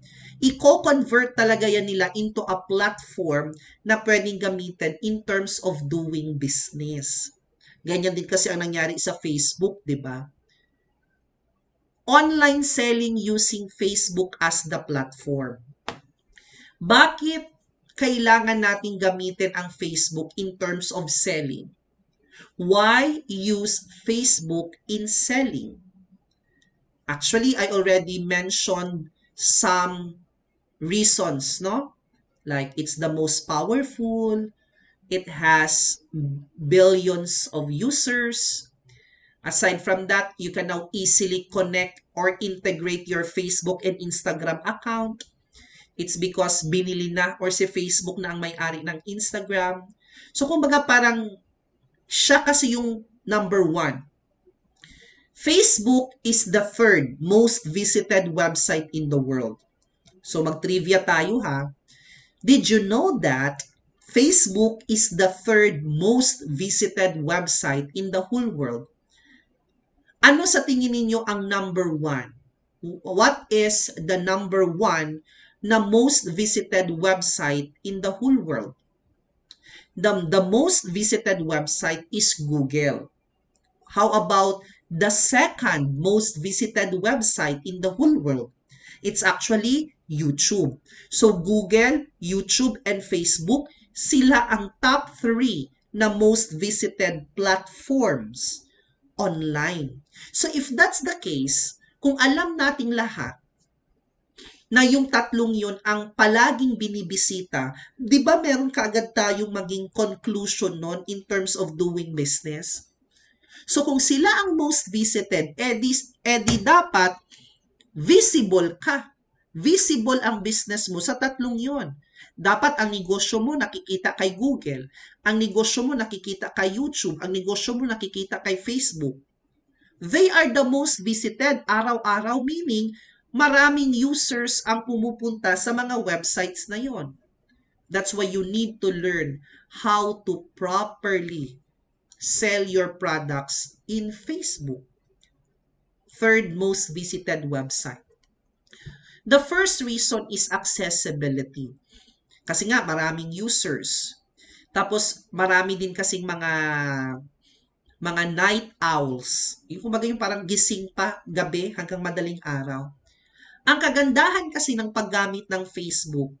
S1: i-convert talaga yan nila into a platform na pwedeng gamitin in terms of doing business. Ganyan din kasi ang nangyari sa Facebook, di ba? Online selling using Facebook as the platform. Bakit kailangan natin gamitin ang Facebook in terms of selling? Why use Facebook in selling? Actually, I already mentioned some reasons, no? Like, it's the most powerful, it has billions of users. Aside from that, you can now easily connect or integrate your Facebook and Instagram account. It's because binili na or si Facebook na ang may-ari ng Instagram. So, kumbaga parang siya kasi yung number 1. Facebook is the third most visited website in the world. So mag-trivia tayo ha. Did you know that Facebook is the third most visited website in the whole world? Ano sa tingin ninyo ang number one? What is the number one na most visited website in the whole world? The most visited website is Google. How about the second most visited website in the whole world? It's actually YouTube. So Google, YouTube, and Facebook, sila ang top 3 na most visited platforms online. So if that's the case, kung alam nating lahat na yung tatlong yun ang palaging binibisita, di ba meron kaagad tayong maging conclusion nun in terms of doing business? So kung sila ang most visited, edi dapat visible ka. Visible ang business mo sa tatlong yon. Dapat ang negosyo mo nakikita kay Google, ang negosyo mo nakikita kay YouTube, ang negosyo mo nakikita kay Facebook. They are the most visited araw-araw, meaning maraming users ang pumupunta sa mga websites na yon. That's why you need to learn how to properly sell your products in Facebook. Third most visited website. The first reason is accessibility. Kasi nga maraming users. Tapos marami din kasing mga night owls. Yung kumbaga yung parang gising pa gabi hanggang madaling araw. Ang kagandahan kasi ng paggamit ng Facebook,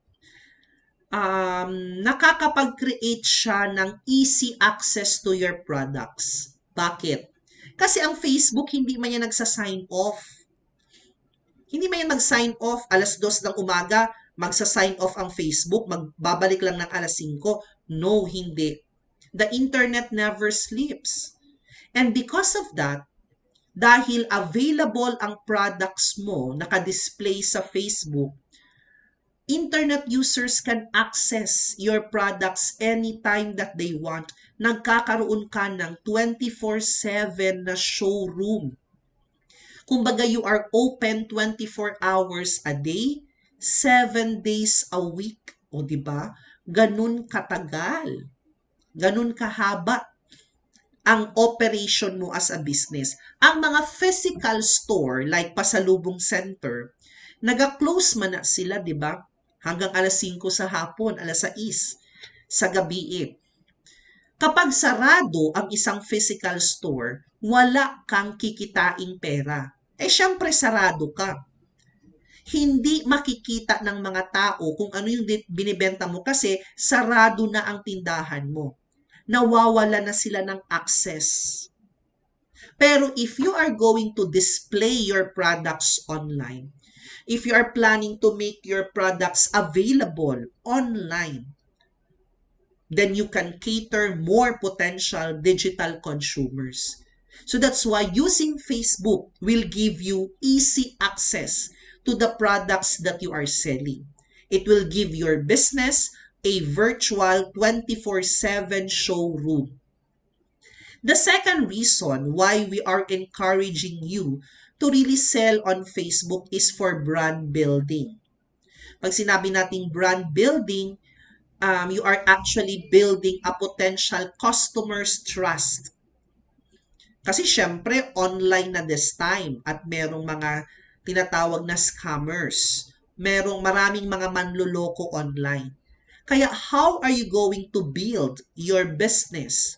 S1: nakakapag-create siya ng easy access to your products. Bakit? Kasi ang Facebook, hindi man yan nagsa-sign off. Hindi man yan mag-sign off, alas 2 ng umaga, magsa-sign off ang Facebook, magbabalik lang ng alas 5. No, hindi. The internet never sleeps. And because of that, dahil available ang products mo, naka-display sa Facebook, internet users can access your products anytime that they want. Nagkakaroon ka ng 24/7 na showroom. Kumbaga, you are open 24 hours a day, 7 days a week. O diba? Ganun katagal. Ganun kahaba ang operation mo as a business. Ang mga physical store, like pasalubong center, naga-close man na sila, di ba? Hanggang alas 5 sa hapon, alas 6 sa gabi. Kapag sarado ang isang physical store, wala kang kikitaing pera. Syempre sarado ka. Hindi makikita ng mga tao kung ano yung binibenta mo kasi sarado na ang tindahan mo. Nawawala na sila ng access. Pero if you are going to display your products online, if you are planning to make your products available online, then you can cater more potential digital consumers. So that's why using Facebook will give you easy access to the products that you are selling. It will give your business a virtual 24/7 showroom. The second reason why we are encouraging you to really sell on Facebook is for brand building. Pag sinabi nating brand building, you are actually building a potential customer's trust. Kasi syempre, online na this time at merong mga tinatawag na scammers. Maraming mga manluloko online. Kaya how are you going to build your business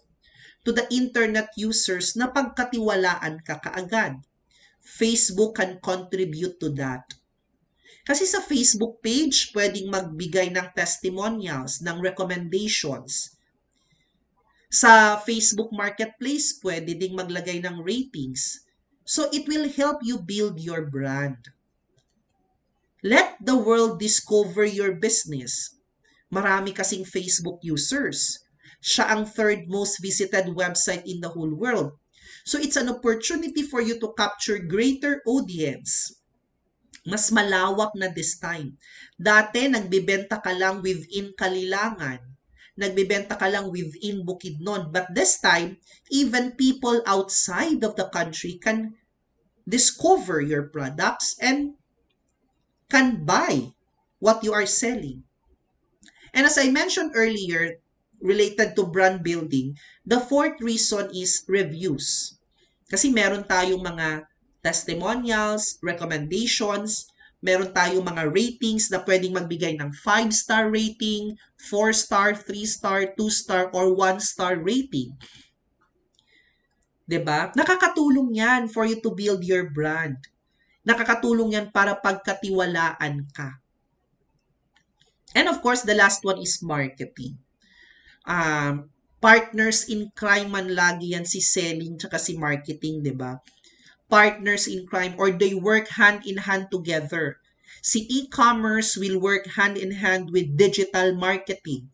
S1: to the internet users na pagkatiwalaan ka kaagad? Facebook can contribute to that. Kasi sa Facebook page, pwedeng magbigay ng testimonials, ng recommendations. Sa Facebook Marketplace, pwede ding maglagay ng ratings. So it will help you build your brand. Let the world discover your business. Marami kasing Facebook users. Siya ang third most visited website in the whole world. So it's an opportunity for you to capture greater audience. Mas malawak na this time. Dati, nagbibenta ka lang within Kalilangan. Nagbibenta ka lang within Bukidnon. But this time, even people outside of the country can discover your products and can buy what you are selling. And as I mentioned earlier, related to brand building, the fourth reason is reviews. Kasi meron tayong mga testimonials, recommendations, meron tayong mga ratings na pwedeng magbigay ng 5-star rating, 4-star, 3-star, 2-star, or 1-star rating. 'Di ba? Nakakatulong 'yan for you to build your brand. Nakakatulong 'yan para pagkatiwalaan ka. And of course, the last one is marketing. Partners in crime man lagi yan si selling tsaka si marketing, 'di ba? Partners in crime or they work hand in hand together. Si e-commerce will work hand in hand with digital marketing.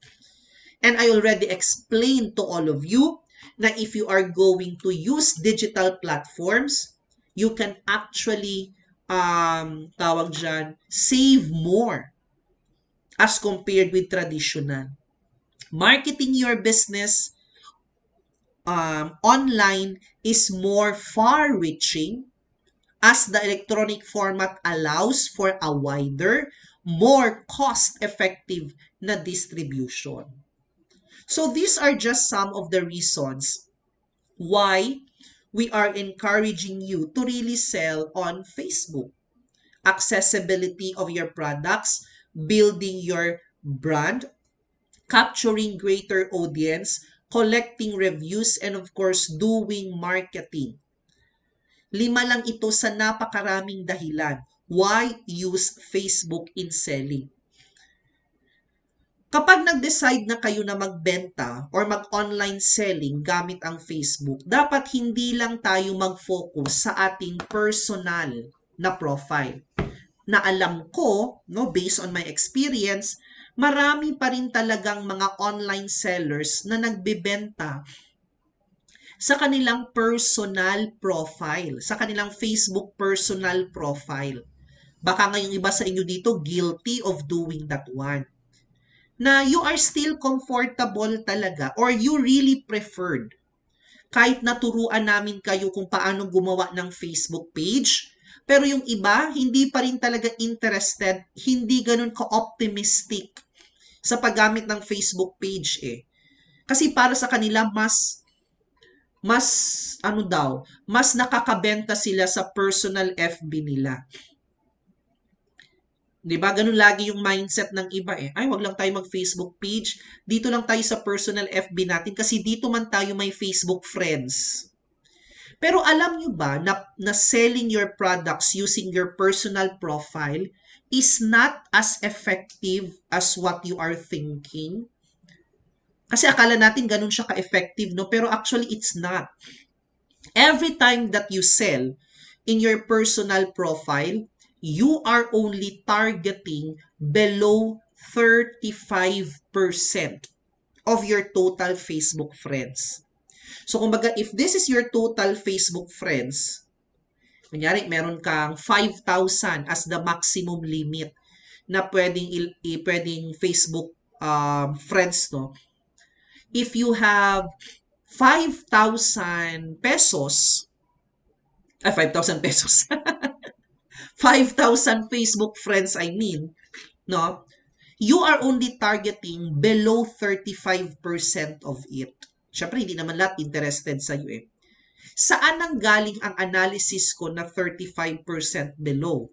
S1: And I already explained to all of you na if you are going to use digital platforms, you can actually tawag dyan, save more as compared with traditional. Marketing your business online is more far-reaching as the electronic format allows for a wider, more cost-effective na distribution. So these are just some of the reasons why we are encouraging you to really sell on Facebook. Accessibility of your products, building your brand, capturing greater audience, collecting reviews, and of course, doing marketing. 5 lang ito sa napakaraming dahilan why use Facebook in selling. Kapag nag-decide na kayo na magbenta or mag-online selling gamit ang Facebook, dapat hindi lang tayo mag-focus sa ating personal na profile. Na alam ko, no, based on my experience, marami pa rin talagang mga online sellers na nagbebenta sa kanilang personal profile, sa kanilang Facebook personal profile. Baka ngayong iba sa inyo dito guilty of doing that one. Na you are still comfortable talaga or you really preferred. Kahit naturuan namin kayo kung paano gumawa ng Facebook page, pero yung iba, hindi pa rin talaga interested, hindi ganun ka-optimistic sa paggamit ng Facebook page eh. Kasi para sa kanila, mas nakakabenta sila sa personal FB nila. 'Di ba? Ganun lagi yung mindset ng iba eh. Ay, wag lang tayo mag-Facebook page. Dito lang tayo sa personal FB natin kasi dito man tayo may Facebook friends. Pero alam nyo ba na selling your products using your personal profile is not as effective as what you are thinking? Kasi akala natin ganun siya ka-effective, no? Pero actually, it's not. Every time that you sell in your personal profile, you are only targeting below 35% of your total Facebook friends. So, kumbaga, if this is your total Facebook friends, kunyari, meron kang 5,000 as the maximum limit na pwedeng Facebook friends, no? If you have 5,000 pesos, 5,000 pesos, 5,000 Facebook friends, I mean, no? You are only targeting below 35% of it. Siyempre, hindi naman lahat interested sa iyo eh. Saan nang galing ang analysis ko na 35% below?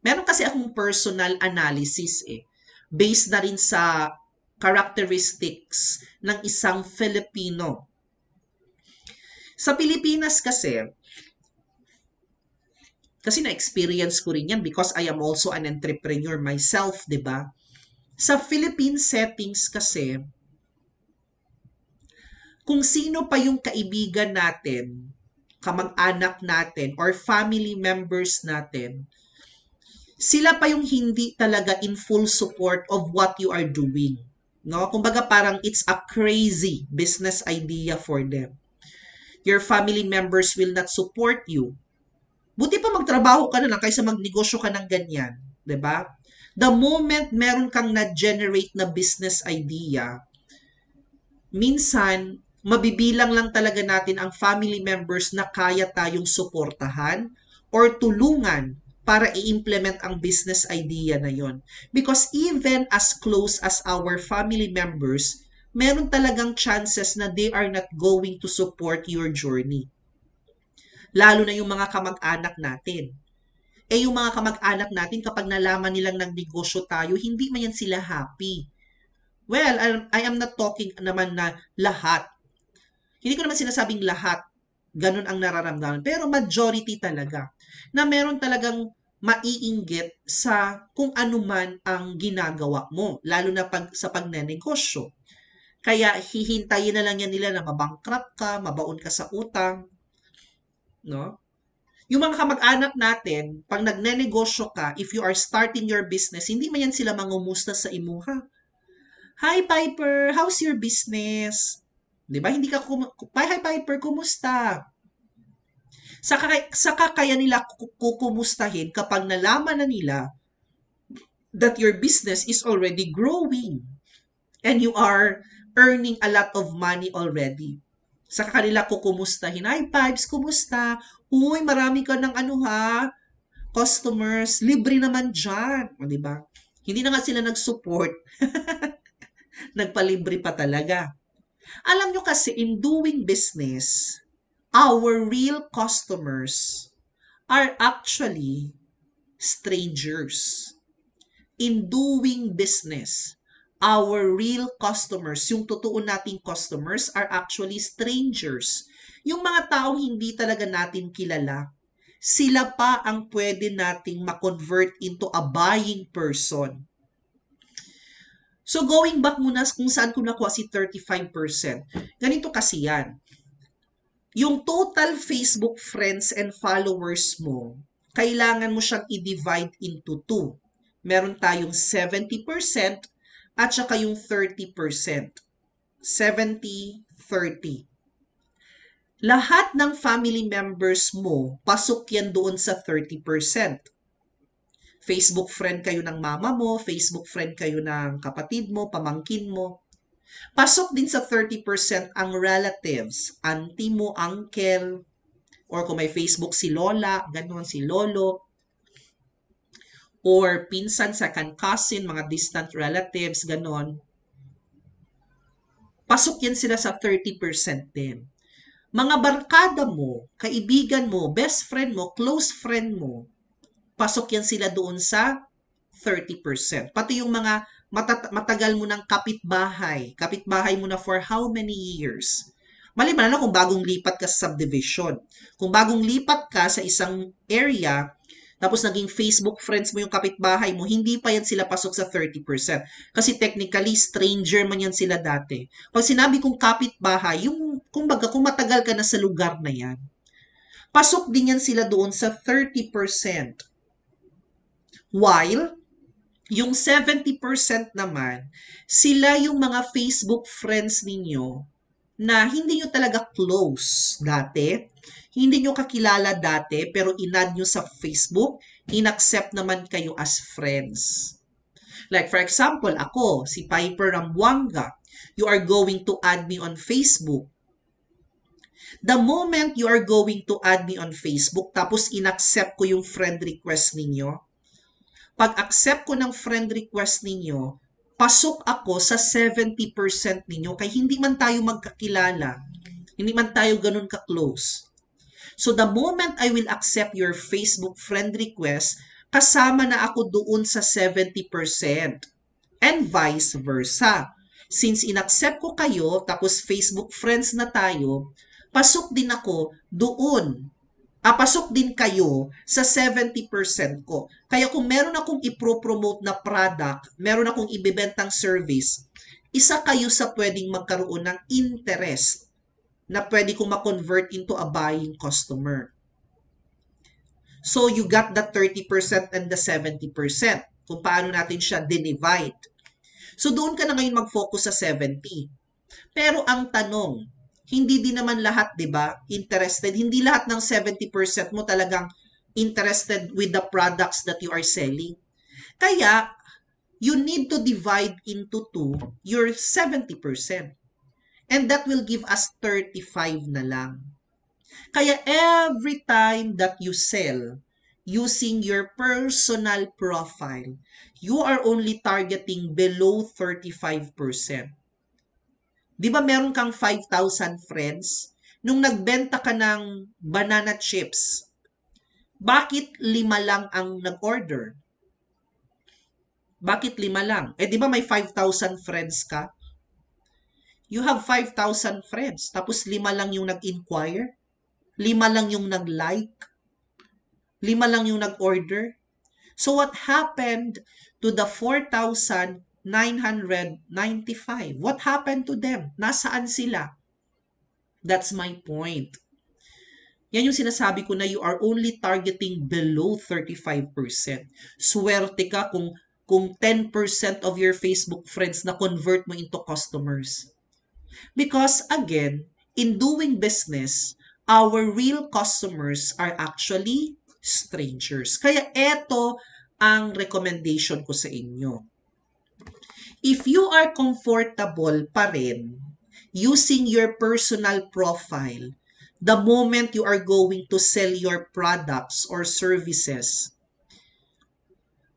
S1: Meron kasi akong personal analysis eh. Based na rin sa characteristics ng isang Filipino. Sa Pilipinas kasi na-experience ko rin yan because I am also an entrepreneur myself, di ba? Sa Philippine settings kasi, kung sino pa yung kaibigan natin, kamag-anak natin, or family members natin, sila pa yung hindi talaga in full support of what you are doing. No? Kumbaga parang it's a crazy business idea for them. Your family members will not support you. Buti pa magtrabaho ka na lang kaysa magnegosyo ka ng ganyan. 'Di ba? The moment meron kang na-generate na business idea, minsan, mabibilang lang talaga natin ang family members na kaya tayong suportahan or tulungan para i-implement ang business idea na yon. Because even as close as our family members, meron talagang chances na they are not going to support your journey. Lalo na yung mga kamag-anak natin. Yung mga kamag-anak natin, kapag nalaman nilang nagnegosyo tayo, hindi man yan sila happy. Well, I am not talking naman na lahat. Hindi ko naman sinasabing lahat. Ganun ang nararamdaman. Pero majority talaga. Na meron talagang maiinggit sa kung ano man ang ginagawa mo. Lalo na sa pagnenegosyo. Kaya hihintayin na lang yan nila na mabankrupt ka, mabaon ka sa utang. No? Yung mga kamag-anak natin, pag nagnenegosyo ka, if you are starting your business, hindi man yan sila mangumusta sa imuha. Hi Piper, how's your business? 'Di ba? Hindi ka Hi Piper, kumusta? Saka kaya nila kukumustahin kapag nalaman na nila that your business is already growing and you are earning a lot of money already. Saka kanila kukumustahin. Hi Pipes, kumusta? Uy, marami ka ng customers, libre naman dyan. O, diba? Hindi na nga sila nag-support. Nagpalibre pa talaga. Alam nyo kasi, in doing business, our real customers are actually strangers. In doing business, our real customers, yung totoo nating customers, are actually strangers. Yung mga taong hindi talaga natin kilala, sila pa ang pwede nating ma-convert into a buying person. So going back muna kung saan ko nakuha si 35%. Ganito kasi yan. Yung total Facebook friends and followers mo, kailangan mo siyang i-divide into 2. Meron tayong 70% at saka yung 30%. 70-30. Lahat ng family members mo, pasok yan doon sa 30%. Facebook friend kayo ng mama mo, Facebook friend kayo ng kapatid mo, pamangkin mo. Pasok din sa 30% ang relatives, auntie mo, uncle, or kung may Facebook si lola, ganoon si lolo, or pinsan, second cousin, mga distant relatives, ganoon. Pasok yan sila sa 30% din. Mga barkada mo, kaibigan mo, best friend mo, close friend mo, pasok yan sila doon sa 30%. Pati yung mga matagal mo ng kapitbahay mo na for how many years? Maliban na kung bagong lipat ka sa subdivision. Kung bagong lipat ka sa isang area, tapos naging Facebook friends mo yung kapitbahay mo, hindi pa yan sila pasok sa 30%. Kasi technically, stranger man yan sila dati. Pag sinabi kong kapitbahay, yung kung matagal ka na sa lugar na yan, pasok din yan sila doon sa 30%. While, yung 70% naman, sila yung mga Facebook friends ninyo na hindi nyo talaga close dati, hindi nyo kakilala dati, pero inad nyo sa Facebook, inaccept naman kayo as friends. Like for example, ako, si Piper Rambuanga, you are going to add me on Facebook. The moment you are going to add me on Facebook, tapos inaccept ko yung friend request ninyo, pag-accept ko ng friend request ninyo, pasok ako sa 70% ninyo kaya hindi man tayo magkakilala, hindi man tayo ganun ka-close. So the moment I will accept your Facebook friend request, kasama na ako doon sa 70%. And vice versa. Since inaccept ko kayo, tapos Facebook friends na tayo, pasok din ako doon. Pasok din kayo sa 70% ko. Kaya kung meron akong ipro-promote na product, meron akong ibebentang service, isa kayo sa pwedeng magkaroon ng interest na pwede kong ma-convert into a buying customer. So you got the 30% and the 70%. Kung paano natin siya divide. So doon ka na ngayon mag-focus sa 70. Pero ang tanong, hindi din naman lahat, 'di ba, interested. Hindi lahat ng 70% mo talagang interested with the products that you are selling. Kaya, you need to divide into 2 your 70%. And that will give us 35 na lang. Kaya every time that you sell, using your personal profile, you are only targeting below 35%. Di ba meron kang 5,000 friends? Nung nagbenta ka ng banana chips, bakit 5 lang ang nag-order? Bakit 5 lang? Eh di ba may 5,000 friends ka? You have 5,000 friends, tapos 5 lang yung nag-inquire? 5 lang yung nag-like? 5 lang yung nag-order? So what happened to the 4,995? What happened to them? Nasaan sila? That's my point. Yan yung sinasabi ko na you are only targeting below 35%. Swerte ka kung 10% of your Facebook friends na convert mo into customers. Because again, in doing business, our real customers are actually strangers. Kaya eto ang recommendation ko sa inyo. If you are comfortable pa rin using your personal profile the moment you are going to sell your products or services,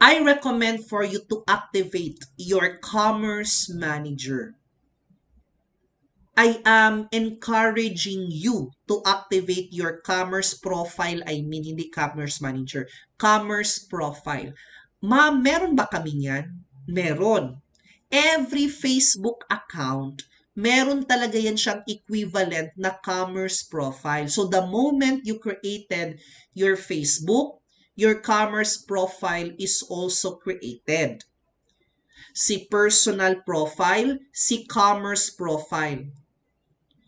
S1: I recommend for you to activate your commerce manager. I am encouraging you to activate your commerce profile. I mean, hindi commerce manager. Commerce profile. Ma'am, meron ba kami niyan? Meron. Every Facebook account, meron talaga yan siyang equivalent na commerce profile. So the moment you created your Facebook, your commerce profile is also created. Si personal profile, si commerce profile.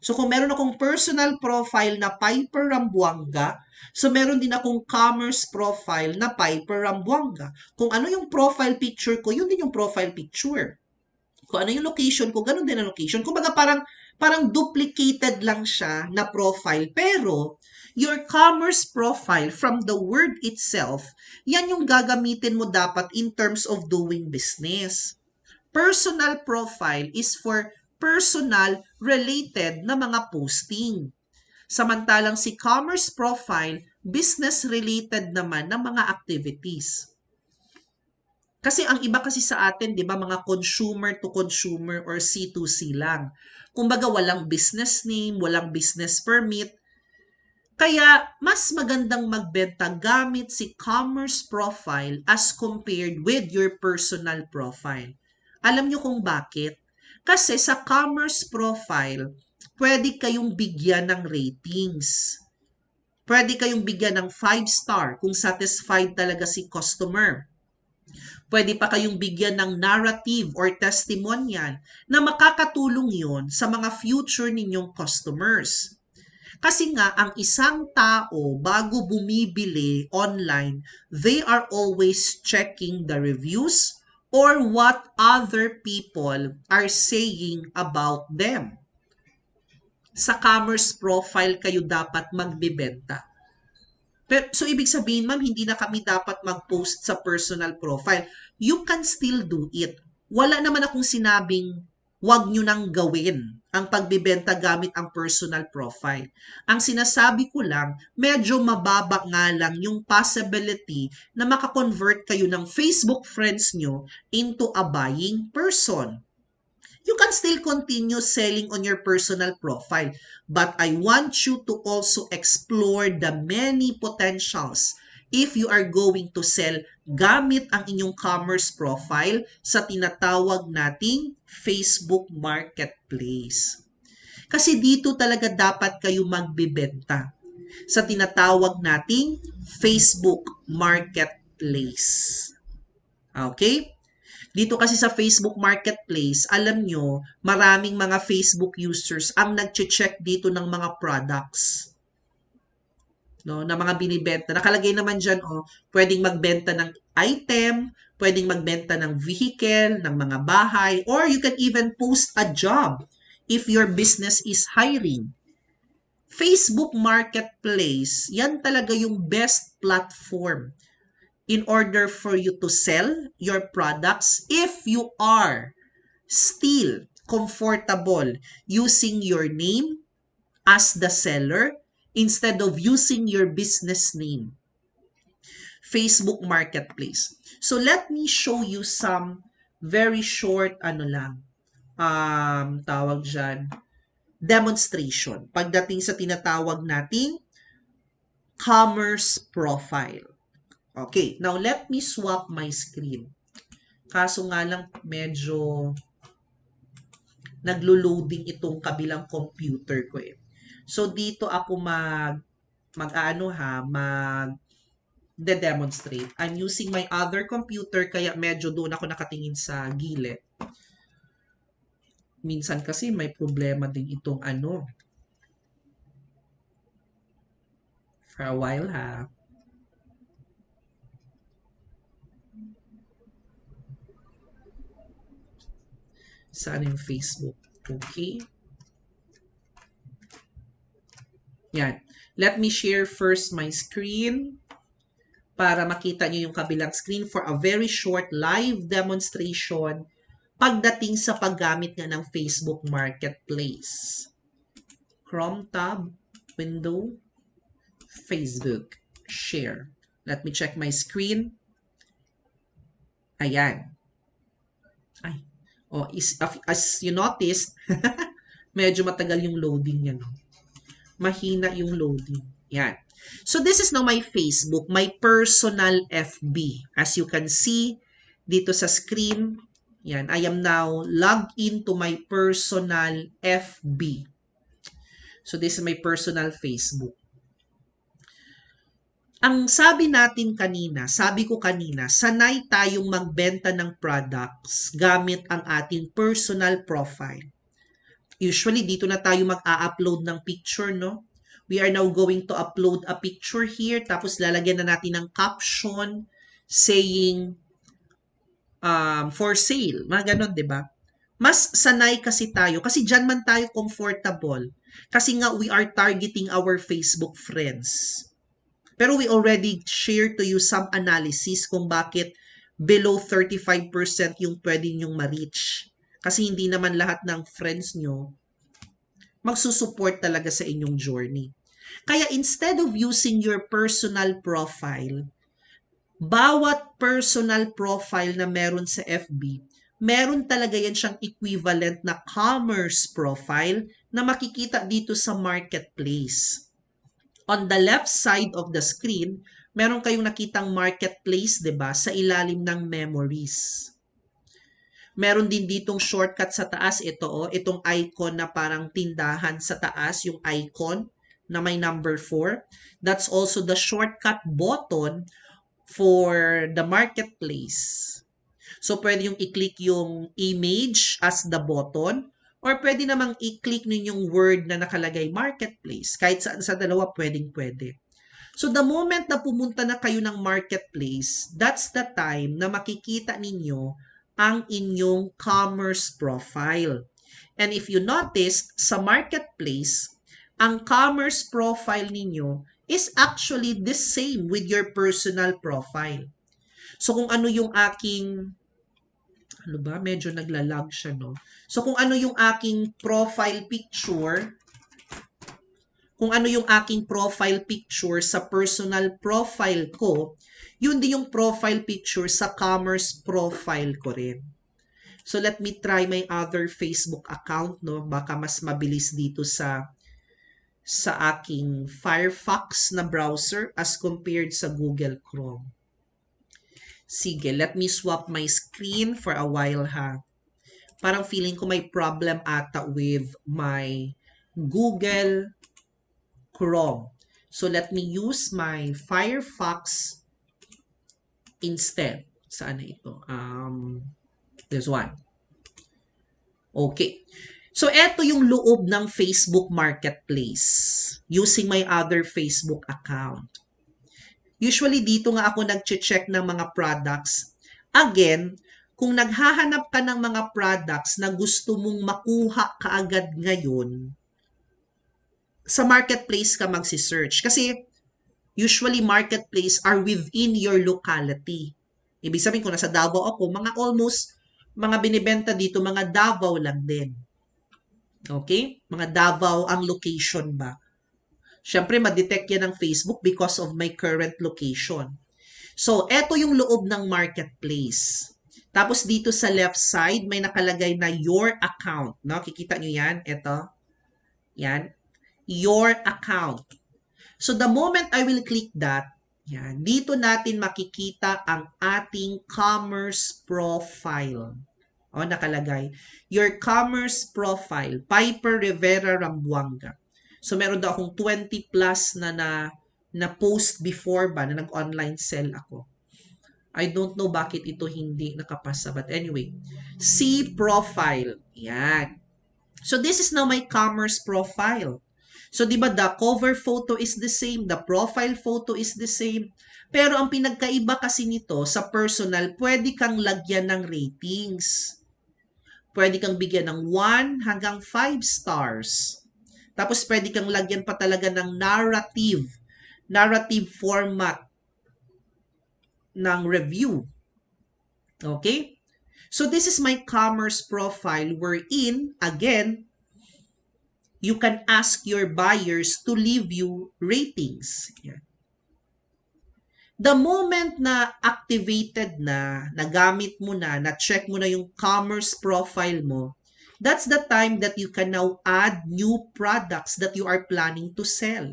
S1: So kung meron akong personal profile na Piper Rambuanga, so meron din akong commerce profile na Piper Rambuanga. Kung ano yung profile picture ko, yun din yung profile picture. Kung ano yung location ko, ganun din ang location. Kumbaga parang duplicated lang siya na profile. Pero your commerce profile from the word itself, yan yung gagamitin mo dapat in terms of doing business. Personal profile is for personal related na mga posting. Samantalang si commerce profile, business related naman na mga activities. Kasi ang iba kasi sa atin, 'di ba, mga consumer to consumer or C2C lang. Kumbaga walang business name, walang business permit. Kaya mas magandang magbenta gamit si commerce profile as compared with your personal profile. Alam niyo kung bakit? Kasi sa commerce profile, pwede kayong bigyan ng ratings. Pwede kayong bigyan ng 5-star kung satisfied talaga si customer. Pwede pa kayong bigyan ng narrative or testimonial na makakatulong yon sa mga future ninyong customers. Kasi nga, ang isang tao bago bumibili online, they are always checking the reviews or what other people are saying about them. Sa commerce profile kayo dapat magbebenta. So, ibig sabihin, ma'am, hindi na kami dapat mag-post sa personal profile. You can still do it. Wala naman akong sinabing wag nyo nang gawin ang pagbibenta gamit ang personal profile. Ang sinasabi ko lang, medyo mababa nga lang yung possibility na makakonvert kayo ng Facebook friends nyo into a buying person. You can still continue selling on your personal profile, but I want you to also explore the many potentials if you are going to sell gamit ang inyong commerce profile sa tinatawag nating Facebook Marketplace. Kasi dito talaga dapat kayo magbibenta sa tinatawag nating Facebook Marketplace. Okay? Dito kasi sa Facebook Marketplace, alam nyo, maraming mga Facebook users ang nag-check dito ng mga products. No, na mga binibenta. Nakalagay naman dyan, pwedeng magbenta ng item, pwedeng magbenta ng vehicle, ng mga bahay, or you can even post a job if your business is hiring. Facebook Marketplace, yan talaga yung best platform in order for you to sell your products if you are still comfortable using your name as the seller instead of using your business name. Facebook Marketplace. So let me show you some very short, tawag dyan, demonstration pagdating sa tinatawag nating commerce profile. Okay, now let me swap my screen. Kaso nga lang medyo naglo-loading itong kabilang computer ko eh. So dito ako de-demonstrate. I'm using my other computer kaya medyo doon ako nakatingin sa gilid. Minsan kasi may problema din itong for a while ha. Saan yung Facebook? Okay. Yan. Let me share first my screen para makita nyo yung kabilang screen for a very short live demonstration pagdating sa paggamit nga ng Facebook Marketplace. Chrome tab, window, Facebook, share. Let me check my screen. Ayan. Ay. Oh, as you noticed, medyo matagal yung loading niya, no? Mahina yung loading. Yan. So this is now my Facebook, my personal FB. As you can see dito sa screen, yan, I am now logged into my personal FB. So this is my personal Facebook. Ang sabi ko kanina, sanay tayong magbenta ng products gamit ang ating personal profile. Usually, dito na tayo mag-a-upload ng picture, no? We are now going to upload a picture here, tapos lalagyan na natin ng caption saying for sale. Mga ganon, di ba? Mas sanay kasi tayo, kasi dyan man tayo comfortable. Kasi nga, we are targeting our Facebook friends. Pero we already shared to you some analysis kung bakit below 35% yung pwede nyong ma-reach. Kasi hindi naman lahat ng friends nyo magsusupport talaga sa inyong journey. Kaya instead of using your personal profile, bawat personal profile na meron sa FB, meron talaga yan siyang equivalent na commerce profile na makikita dito sa marketplace. On the left side of the screen, meron kayong nakitang marketplace, 'di ba, sa ilalim ng memories. Meron din ditong shortcut sa taas, itong icon na parang tindahan sa taas, yung icon na may number 4. That's also the shortcut button for the marketplace. So, pwede yung i-click yung image as the button, or pwede namang i-click ninyong word na nakalagay marketplace. Kahit saan sa dalawa, pwedeng-pwede. So, the moment na pumunta na kayo ng marketplace, that's the time na makikita ninyo ang inyong commerce profile. And if you notice, sa marketplace, ang commerce profile ninyo is actually the same with your personal profile. So, kung ano yung aking medyo naglalag siya, no? So, kung ano yung aking profile picture, sa personal profile ko, yun din yung profile picture sa commerce profile ko rin. So, let me try my other Facebook account, no? Baka mas mabilis dito sa aking Firefox na browser as compared sa Google Chrome. Sige, let me swap my screen for a while, ha? Parang feeling ko may problem ata with my Google Chrome. So, let me use my Firefox instead. Saan na ito? This one. Okay. So, eto yung loob ng Facebook Marketplace using my other Facebook account. Usually, dito nga ako nag-check ng mga products. Again, kung naghahanap ka ng mga products na gusto mong makuha kaagad ngayon, sa marketplace ka magsi-search. Kasi, usually, marketplace are within your locality. Ibig sabihin, kung nasa Davao ako, mga binibenta dito, mga Davao lang din. Okay? Mga Davao ang location ba? Siyempre, ma-detect yan ng Facebook because of my current location. So, eto yung loob ng marketplace. Tapos dito sa left side, may nakalagay na your account. No? Kikita nyo yan? Eto. Yan. Your account. So, the moment I will click that, yan, dito natin makikita ang ating commerce profile. O, nakalagay. Your commerce profile. Piper Rivera Rambuanga. So, meron daw akong 20 plus na post before ba na nag-online sell ako. I don't know bakit ito hindi nakapasa. But anyway, see profile. Yan. So this is now my commerce profile. So di ba the cover photo is the same, the profile photo is the same. Pero ang pinagkaiba kasi nito sa personal, pwede kang lagyan ng ratings. Pwede kang bigyan ng 1 hanggang 5 stars. Tapos pwede kang lagyan pa talaga ng narrative format ng review. Okay? So this is my commerce profile wherein, again, you can ask your buyers to leave you ratings. Yan. The moment na activated na, nagamit mo na check mo na yung commerce profile mo, that's the time that you can now add new products that you are planning to sell.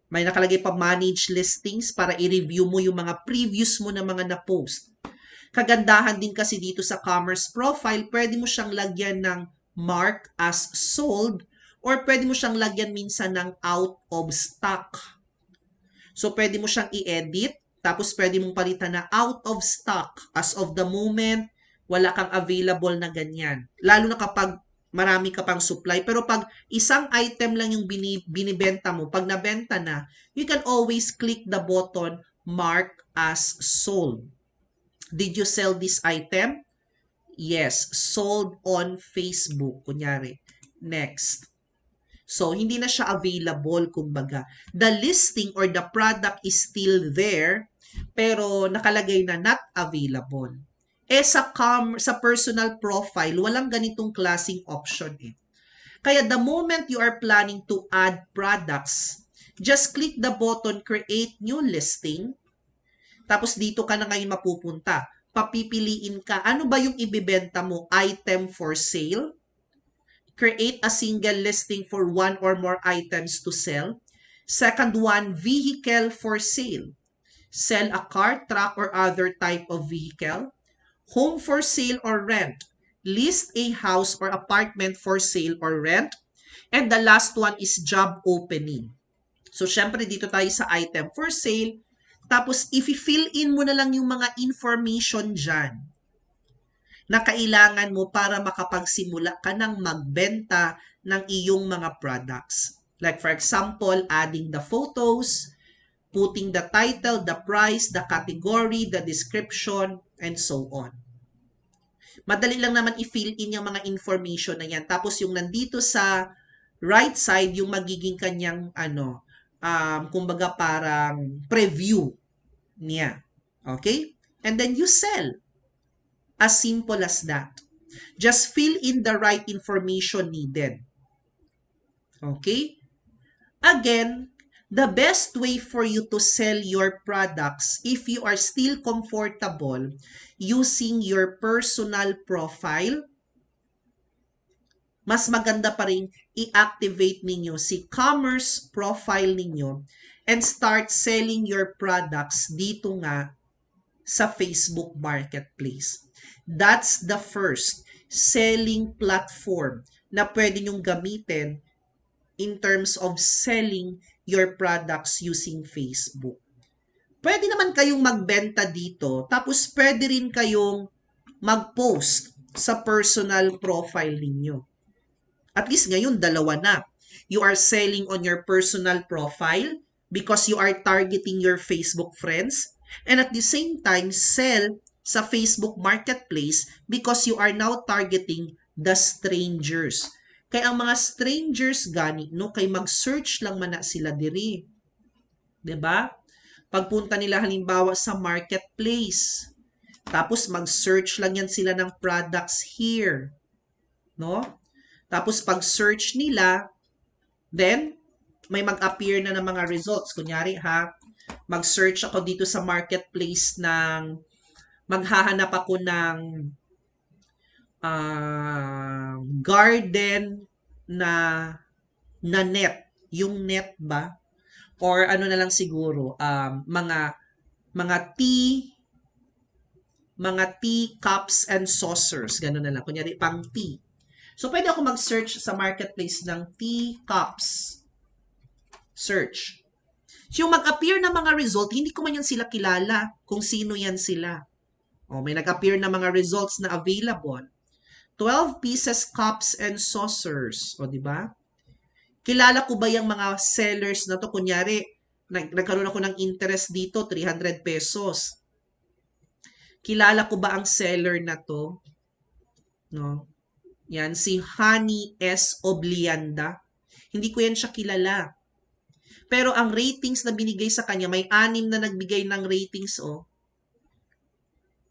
S1: May nakalagay pa manage listings para i-review mo yung mga previous mo na mga na-post. Kagandahan din kasi dito sa commerce profile, pwede mo siyang lagyan ng mark as sold or pwede mo siyang lagyan minsan ng out of stock. So, pwede mo siyang i-edit, tapos pwede mong palitan na out of stock. As of the moment, wala kang available na ganyan. Lalo na kapag marami ka pang supply. Pero pag isang item lang yung binibenta mo, pag nabenta na, you can always click the button mark as sold. Did you sell this item? Yes, sold on Facebook. Kunyari, next. So, hindi na siya available, kumbaga. The listing or the product is still there, pero nakalagay na not available. Sa personal profile, walang ganitong klaseng option eh. Kaya the moment you are planning to add products, just click the button create new listing. Tapos dito ka na ngayon mapupunta. Papipiliin ka, ano ba yung ibibenta mo? Item for sale? Create a single listing for one or more items to sell. Second one, vehicle for sale. Sell a car, truck, or other type of vehicle. Home for sale or rent. List a house or apartment for sale or rent. And the last one is job opening. So, syempre dito tayo sa item for sale. Tapos, i-fill in mo na lang yung mga information dyan na kailangan mo para makapagsimula ka ng magbenta ng iyong mga products. Like for example, adding the photos, putting the title, the price, the category, the description, and so on. Madali lang naman i-fill in yung mga information na yan. Tapos yung nandito sa right side, yung magiging kanyang kumbaga parang preview niya. Okay? And then you sell. As simple as that. Just fill in the right information needed. Okay? Again, the best way for you to sell your products if you are still comfortable using your personal profile, mas maganda pa rin i-activate ninyo si commerce profile ninyo and start selling your products dito nga sa Facebook Marketplace. That's the first selling platform na pwede nyong gamitin in terms of selling your products using Facebook. Pwede naman kayong magbenta dito, tapos pwede rin kayong mag-post sa personal profile ninyo. At least ngayon, dalawa na. You are selling on your personal profile because you are targeting your Facebook friends, and at the same time, sell sa Facebook Marketplace because you are now targeting the strangers. Kaya ang mga strangers gani, no, kay mag-search lang man na sila diri. 'Di ba? Pagpunta nila halimbawa sa marketplace, tapos mag-search lang yan sila ng products here. No? Tapos pag-search nila, then may mag-appear na ng mga results. Kunyari ha, mag-search ako dito sa marketplace ng maghahanap ako ng garden na net. Yung net ba? Or ano na lang siguro, mga tea cups and saucers. Ganun na lang. Kunyari, pang tea. So, pwede ako mag-search sa marketplace ng tea cups. Search. So, yung mag-appear na mga result, hindi ko man yan sila kilala kung sino yan sila. O, may nag-appear na mga results na available. 12 pieces cups and saucers. O, di ba? Kilala ko ba yung mga sellers na to? Kunyari, nagkaroon ako ng interest dito, 300 pesos. Kilala ko ba ang seller na to? No? Yan, si Honey S. Oblianda. Hindi ko yan siya kilala. Pero ang ratings na binigay sa kanya, may 6 na nagbigay ng ratings, oh.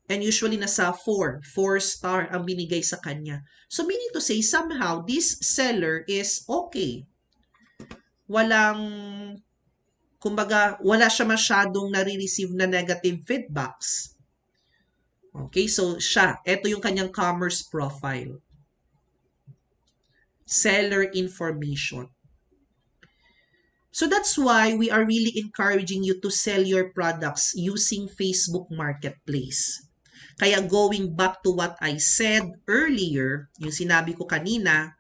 S1: And usually nasa 4 star ang binigay sa kanya. So meaning to say, somehow, this seller is okay. Walang, kumbaga, wala siya masyadong nare-receive na negative feedbacks. Okay, so siya, ito yung kanyang commerce profile. Seller information. So that's why we are really encouraging you to sell your products using Facebook Marketplace. Kaya going back to what I said earlier, yung sinabi ko kanina,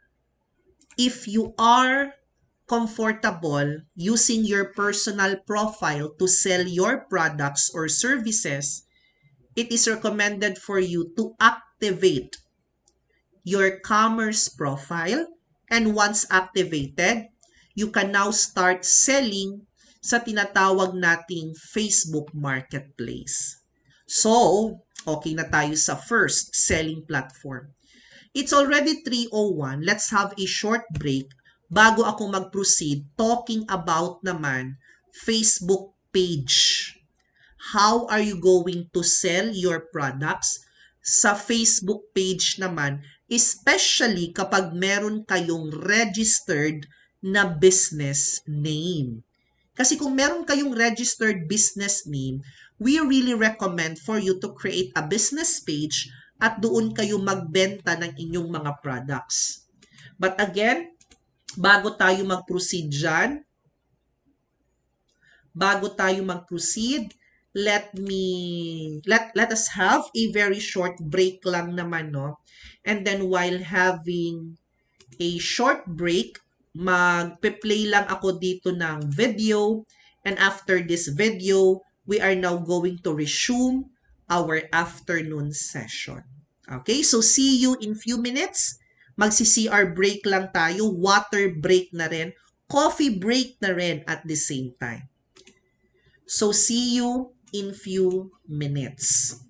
S1: if you are comfortable using your personal profile to sell your products or services, it is recommended for you to activate your commerce profile, and once activated, you can now start selling sa tinatawag nating Facebook Marketplace. So, okay na tayo sa first selling platform. It's already 3:01. Let's have a short break bago ako mag-proceed talking about naman Facebook page. How are you going to sell your products sa Facebook page naman, especially kapag meron kayong registered na business name. Kasi kung meron kayong registered business name, we really recommend for you to create a business page at doon kayo magbenta ng inyong mga products. But again, bago tayo mag-proceed dyan, let us have a very short break lang naman, no? And then while having a short break, magpe-play lang ako dito ng video, and after this video, we are now going to resume our afternoon session. Okay, so see you in few minutes. Magsi-CR break lang tayo, water break na rin, coffee break na rin at the same time. So see you in few minutes.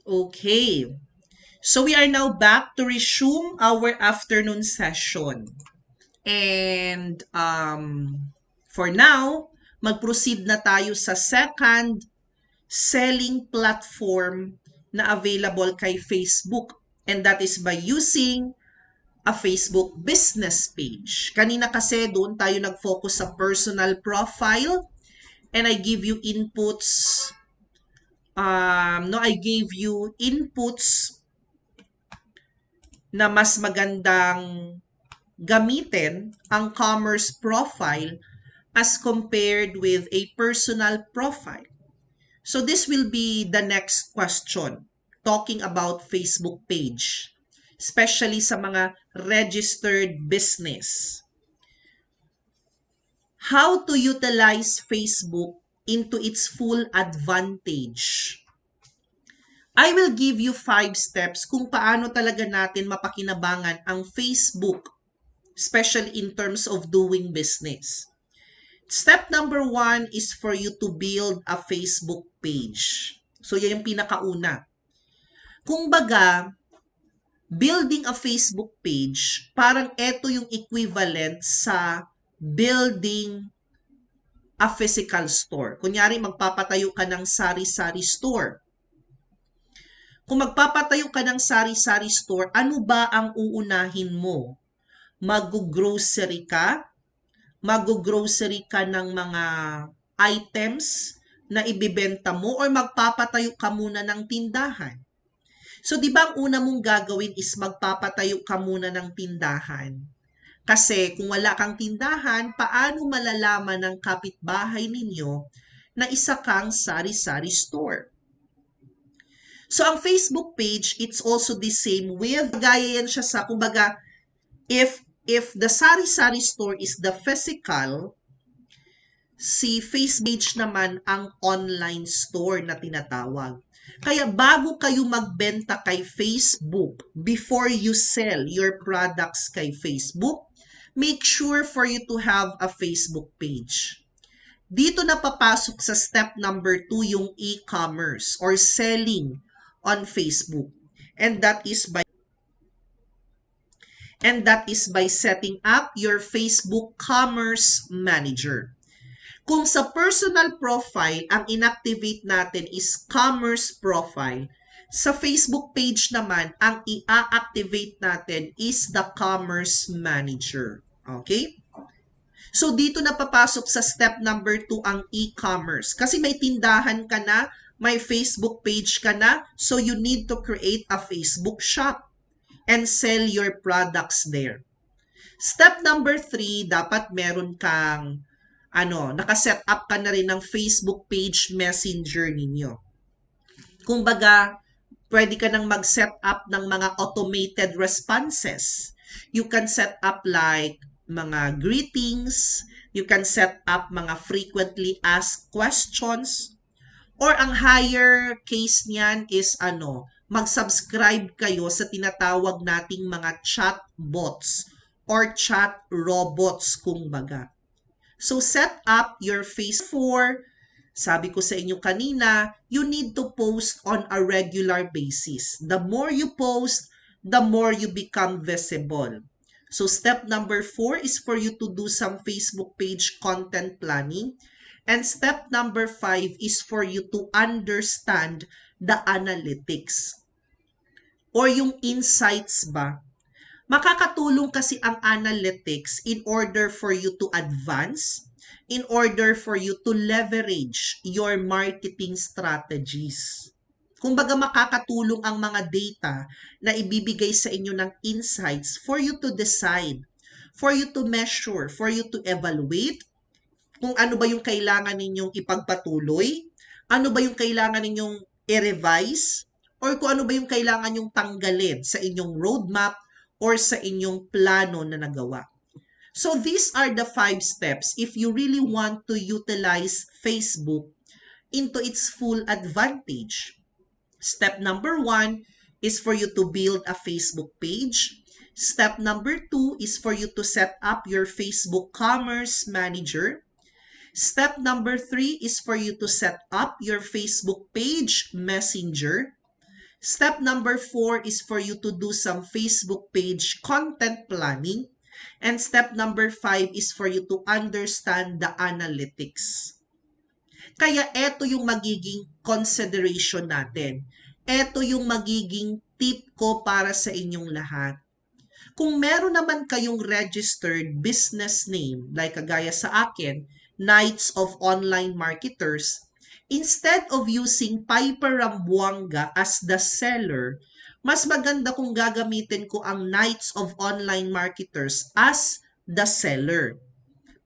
S1: Okay. So we are now back to resume our afternoon session. And for now, mag-proceed na tayo sa second selling platform na available kay Facebook. And that is by using a Facebook business page. Kanina kasi doon tayo nag-focus sa personal profile and I give you inputs. I gave you inputs na mas magandang gamitin ang commerce profile as compared with a personal profile. So this will be the next question, talking about Facebook page, especially sa mga registered business. How to utilize Facebook into its full advantage. I will give you 5 steps kung paano talaga natin mapakinabangan ang Facebook, especially in terms of doing business. Step number 1 is for you to build a Facebook page. So, yan yung pinakauna. Kung baga, building a Facebook page, parang ito yung equivalent sa building a physical store. Kunyari, magpapatayo ka ng sari-sari store. Kung magpapatayo ka ng sari-sari store, ano ba ang uunahin mo? Mag-grocery ka? Mag-grocery ka ng mga items na ibibenta mo or magpapatayo ka muna ng tindahan? So, di ba ang una mong gagawin is magpapatayo ka muna ng tindahan? Kasi kung wala kang tindahan, paano malalaman ng kapitbahay ninyo na isa kang sari-sari store? So, ang Facebook page, it's also the same with, gaya yan siya sa, kumbaga, if the sari-sari store is the physical, si Facebook page naman ang online store na tinatawag. Kaya bago kayo magbenta kay Facebook, before you sell your products kay Facebook, make sure for you to have a Facebook page. Dito na papasok sa step number 2 yung e-commerce or selling on Facebook. And that is by setting up your Facebook Commerce Manager. Kung sa personal profile, ang inactivate natin is commerce profile, sa Facebook page naman, ang i-activate natin is the Commerce Manager. Okay? So, dito na papasok sa step number 2 ang e-commerce. Kasi may tindahan ka na, may Facebook page ka na, so you need to create a Facebook shop and sell your products there. Step number 3, dapat meron kang nakaset up ka na rin ng Facebook page messenger ninyo. Kung baga, pwede ka nang mag-set up ng mga automated responses. You can set up like mga greetings, you can set up mga frequently asked questions, or ang higher case niyan is mag-subscribe kayo sa tinatawag nating mga chat bots or chat robots kung baga. So, set up your Facebook. Sabi ko sa inyo kanina, you need to post on a regular basis. The more you post, the more you become visible. So, step number 4 is for you to do some Facebook page content planning. And step number 5 is for you to understand the analytics or yung insights ba. Makakatulong kasi ang analytics in order for you to advance, in order for you to leverage your marketing strategies. Kumbaga makakatulong ang mga data na ibibigay sa inyo ng insights for you to decide, for you to measure, for you to evaluate kung ano ba yung kailangan ninyong ipagpatuloy, ano ba yung kailangan ninyong i-revise, or kung ano ba yung kailangan nyong tanggalin sa inyong roadmap or sa inyong plano na nagawa. So these are the 5 steps if you really want to utilize Facebook into its full advantage. Step number 1 is for you to build a Facebook page. Step number 2 is for you to set up your Facebook Commerce Manager. Step number 3 is for you to set up your Facebook page Messenger. Step number 4 is for you to do some Facebook page content planning. And step number 5 is for you to understand the analytics. Kaya eto yung magiging consideration natin. Eto yung magiging tip ko para sa inyong lahat. Kung meron naman kayong registered business name, like kagaya sa akin, Knights of Online Marketers, instead of using Piper Rambuanga as the seller, mas maganda kung gagamitin ko ang Knights of Online Marketers as the seller.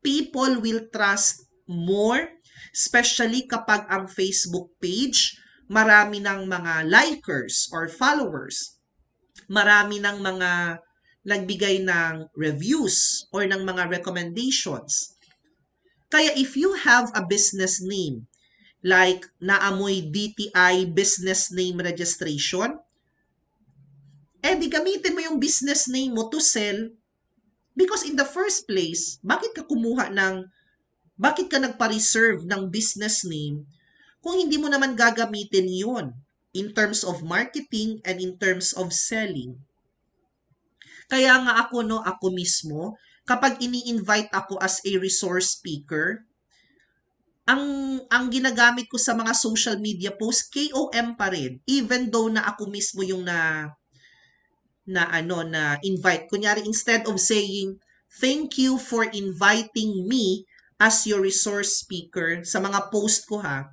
S1: People will trust more, especially kapag ang Facebook page, marami ng mga likers or followers, marami ng mga nagbigay ng reviews or ng mga recommendations. Kaya if you have a business name, like naamoy DTI business name registration, di gamitin mo yung business name mo to sell. Because in the first place, bakit ka nagpa-reserve ng business name kung hindi mo naman gagamitin yun in terms of marketing and in terms of selling? Kaya nga ako mismo, kapag ini-invite ako as a resource speaker, ang ginagamit ko sa mga social media posts, KOM pa rin. Even though na ako mismo yung na invite. Kunyari, instead of saying, thank you for inviting me as your resource speaker sa mga post ko ha,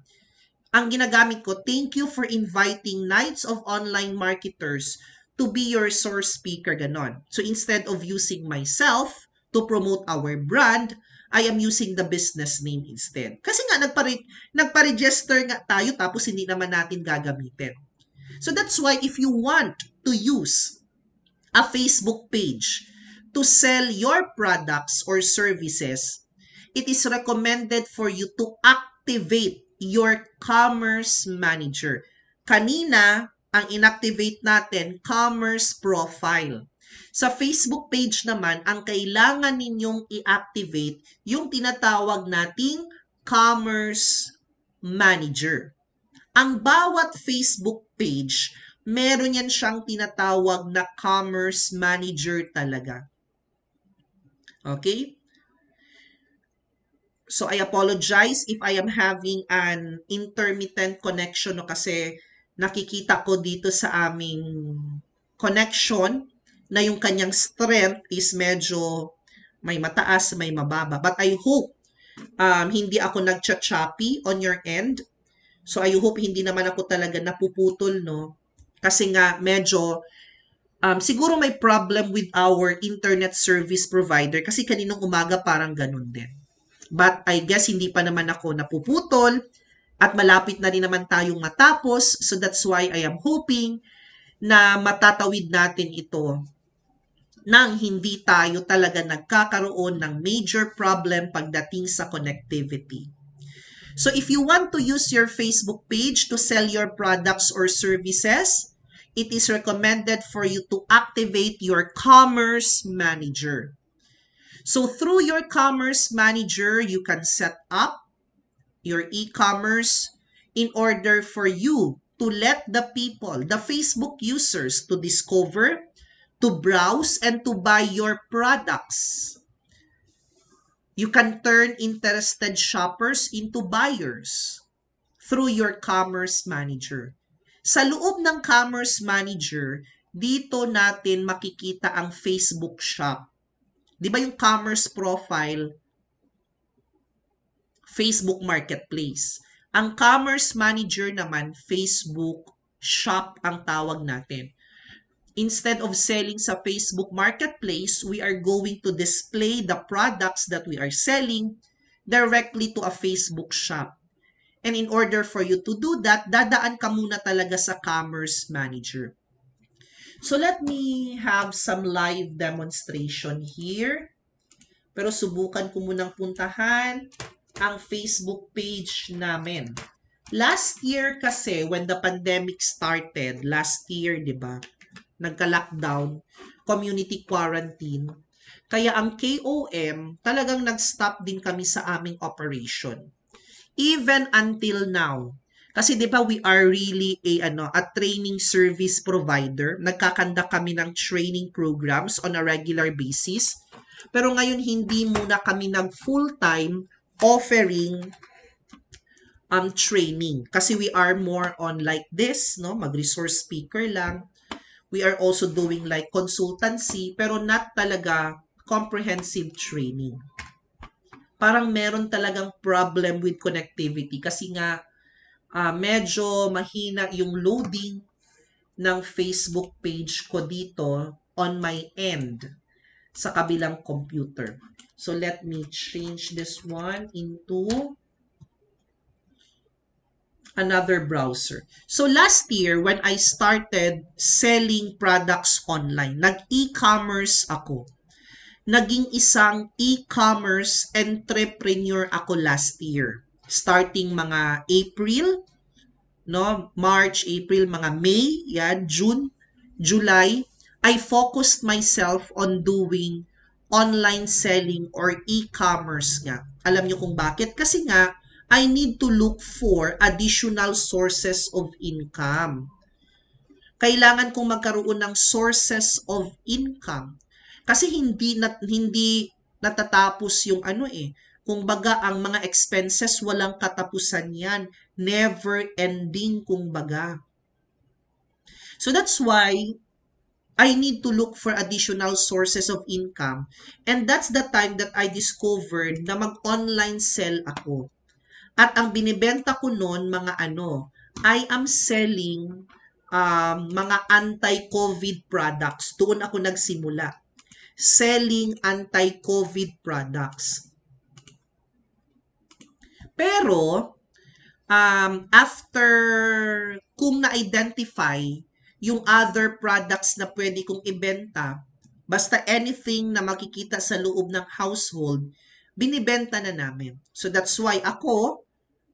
S1: ang ginagamit ko, thank you for inviting Knights of Online Marketers to be your source speaker, ganon. So instead of using myself to promote our brand, I am using the business name instead. Kasi nga, nagpa-register nga tayo tapos hindi naman natin gagamitin. So that's why if you want to use a Facebook page to sell your products or services, it is recommended for you to activate your commerce manager. Kanina, ang inactivate natin, commerce profile. Sa Facebook page naman, ang kailangan ninyong i-activate yung tinatawag nating commerce manager. Ang bawat Facebook page, meron yan siyang tinatawag na commerce manager talaga. Okay? So I apologize if I am having an intermittent connection kasi nakikita ko dito sa aming connection na yung kanyang strength is medyo may mataas, may mababa. But I hope hindi ako nagcha-choppy on your end. So I hope hindi naman ako talaga napuputol, no? Kasi nga medyo siguro may problem with our internet service provider kasi kaninang umaga parang ganun din. But I guess hindi pa naman ako napuputol at malapit na rin naman tayong matapos. So that's why I am hoping na matatawid natin ito nang hindi tayo talaga nagkakaroon ng major problem pagdating sa connectivity. So if you want to use your Facebook page to sell your products or services, it is recommended for you to activate your commerce manager. So through your commerce manager, you can set up your e-commerce in order for you to let the people, the Facebook users, to discover, to browse, and to buy your products. You can turn interested shoppers into buyers through your commerce manager. Sa loob ng commerce manager, dito natin makikita ang Facebook shop. Di ba yung commerce profile, Facebook Marketplace. Ang commerce manager naman, Facebook shop ang tawag natin. Instead of selling sa Facebook Marketplace, we are going to display the products that we are selling directly to a Facebook shop. And in order for you to do that, dadaan ka muna talaga sa commerce manager. So let me have some live demonstration here. Pero subukan ko munang puntahan ang Facebook page namin. Last year kasi, when the pandemic started, last year, di ba? Nagka-lockdown, community quarantine. Kaya ang KOM, talagang nag-stop din kami sa aming operation. Even until now. Kasi 'di ba we are really a training service provider. Nagkakanda kami ng training programs on a regular basis. Pero ngayon hindi muna kami nag full-time offering training kasi we are more on like this, no, mag-resource speaker lang. We are also doing like consultancy pero not talaga comprehensive training. Parang meron talagang problem with connectivity kasi nga medyo mahina yung loading ng Facebook page ko dito on my end sa kabilang computer. So let me change this one into another browser. So last year, when I started selling products online, nag-e-commerce ako. Naging isang e-commerce entrepreneur ako last year. Starting mga April, no, March, April, mga May, yan, June, July, I focused myself on doing online selling or e-commerce nga. Alam niyo kung bakit? Kasi nga, I need to look for additional sources of income. Kailangan kong magkaroon ng sources of income. Kasi hindi natatapos yung kung baga ang mga expenses walang katapusan yan. Never ending kung baga. So that's why I need to look for additional sources of income. And that's the time that I discovered na mag-online sell ako. At ang binibenta ko noon, I am selling mga anti-COVID products. Doon ako nagsimula. Selling anti-COVID products. Pero, after kung na-identify yung other products na pwede kong ibenta, basta anything na makikita sa loob ng household, binibenta na namin. So that's why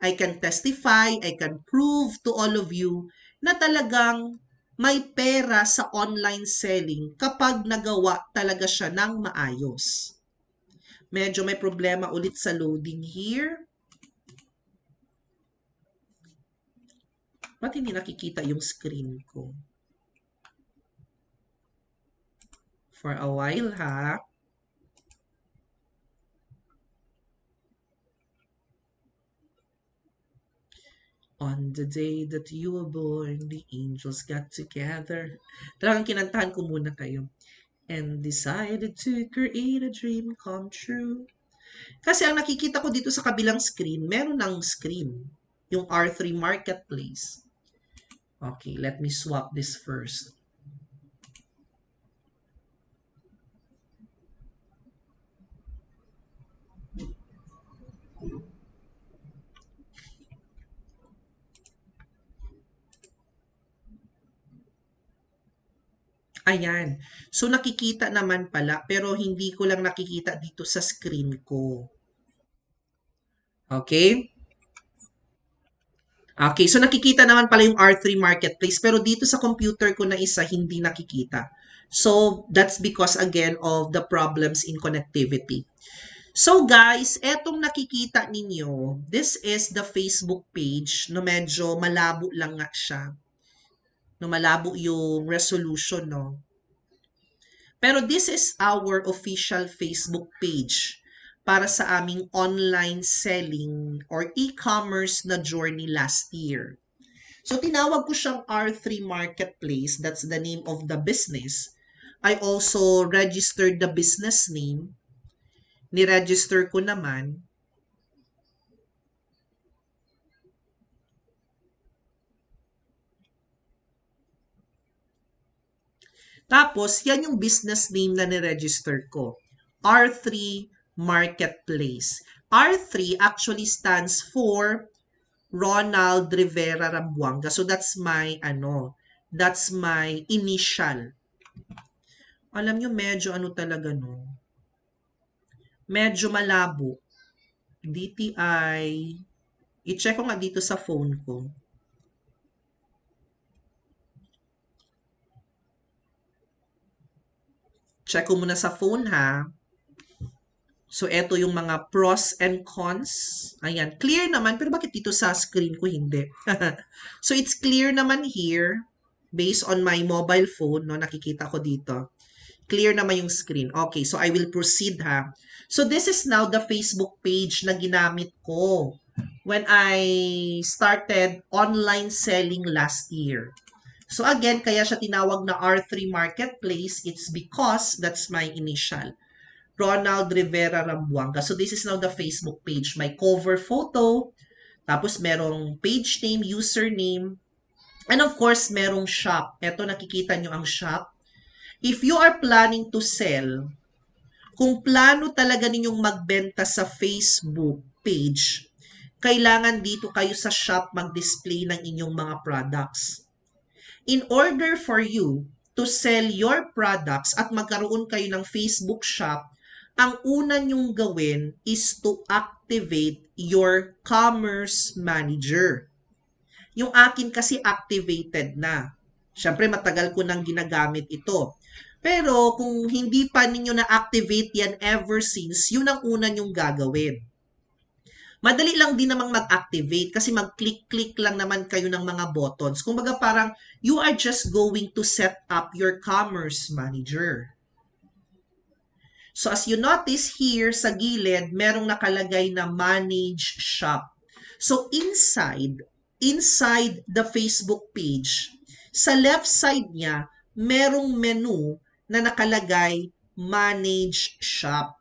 S1: I can testify, I can prove to all of you na talagang may pera sa online selling kapag nagawa talaga siya ng maayos. Medyo may problema ulit sa loading here. Ba't hindi nakikita yung screen ko? For a while, ha? On the day that you were born, the angels got together. Talagang kinantahan ko muna kayo. And decided to create a dream come true. Kasi ang nakikita ko dito sa kabilang screen, meron ng screen. Yung R3 Marketplace. Okay, let me swap this first. Ayan. So nakikita naman pala, pero hindi ko lang nakikita dito sa screen ko. Okay? Okay, so nakikita naman pala yung R3 Marketplace, pero dito sa computer ko na isa, hindi nakikita. So, that's because again of the problems in connectivity. So guys, etong nakikita ninyo, this is the Facebook page, no medyo malabo lang nga siya. No malabo yung resolution, no. Pero this is our official Facebook page para sa aming online selling or e-commerce na journey last year. So tinawag ko siyang R3 Marketplace, that's the name of the business. I also registered the business name. Ni-register ko naman. Tapos, yan yung business name na ni-register ko. R3 Marketplace. R3 actually stands for Ronald Rivera Rambuanga. So that's my initial. Alam nyo, medyo talaga, no? Medyo malabo. DTI. I-check ko nga dito sa phone ko. Check ko muna sa phone, ha? So, eto yung mga pros and cons. Ayan, clear naman. Pero bakit dito sa screen ko hindi? So, it's clear naman here based on my mobile phone. No, nakikita ko dito. Clear naman yung screen. Okay, so I will proceed ha. So, this is now the Facebook page na ginamit ko when I started online selling last year. So, again, kaya siya tinawag na R3 Marketplace. It's because that's my initial. Ronald Rivera Rambuanga. So, this is now the Facebook page. My cover photo, tapos merong page name, username, and of course, merong shop. Ito, nakikita nyo ang shop. If you are planning to sell, kung plano talaga ninyong magbenta sa Facebook page, kailangan dito kayo sa shop mag-display ng inyong mga products. In order for you to sell your products at magkaroon kayo ng Facebook shop, ang una nyong gawin is to activate your commerce manager. Yung akin kasi activated na. Siyempre, matagal ko nang ginagamit ito. Pero kung hindi pa ninyo na-activate yan ever since, yun ang una nyong gagawin. Madali lang din namang mag-activate kasi mag-click-click lang naman kayo ng mga buttons. Kumbaga parang you are just going to set up your commerce manager. So as you notice here sa gilid, merong nakalagay na manage shop. So inside the Facebook page, sa left side niya, merong menu na nakalagay manage shop.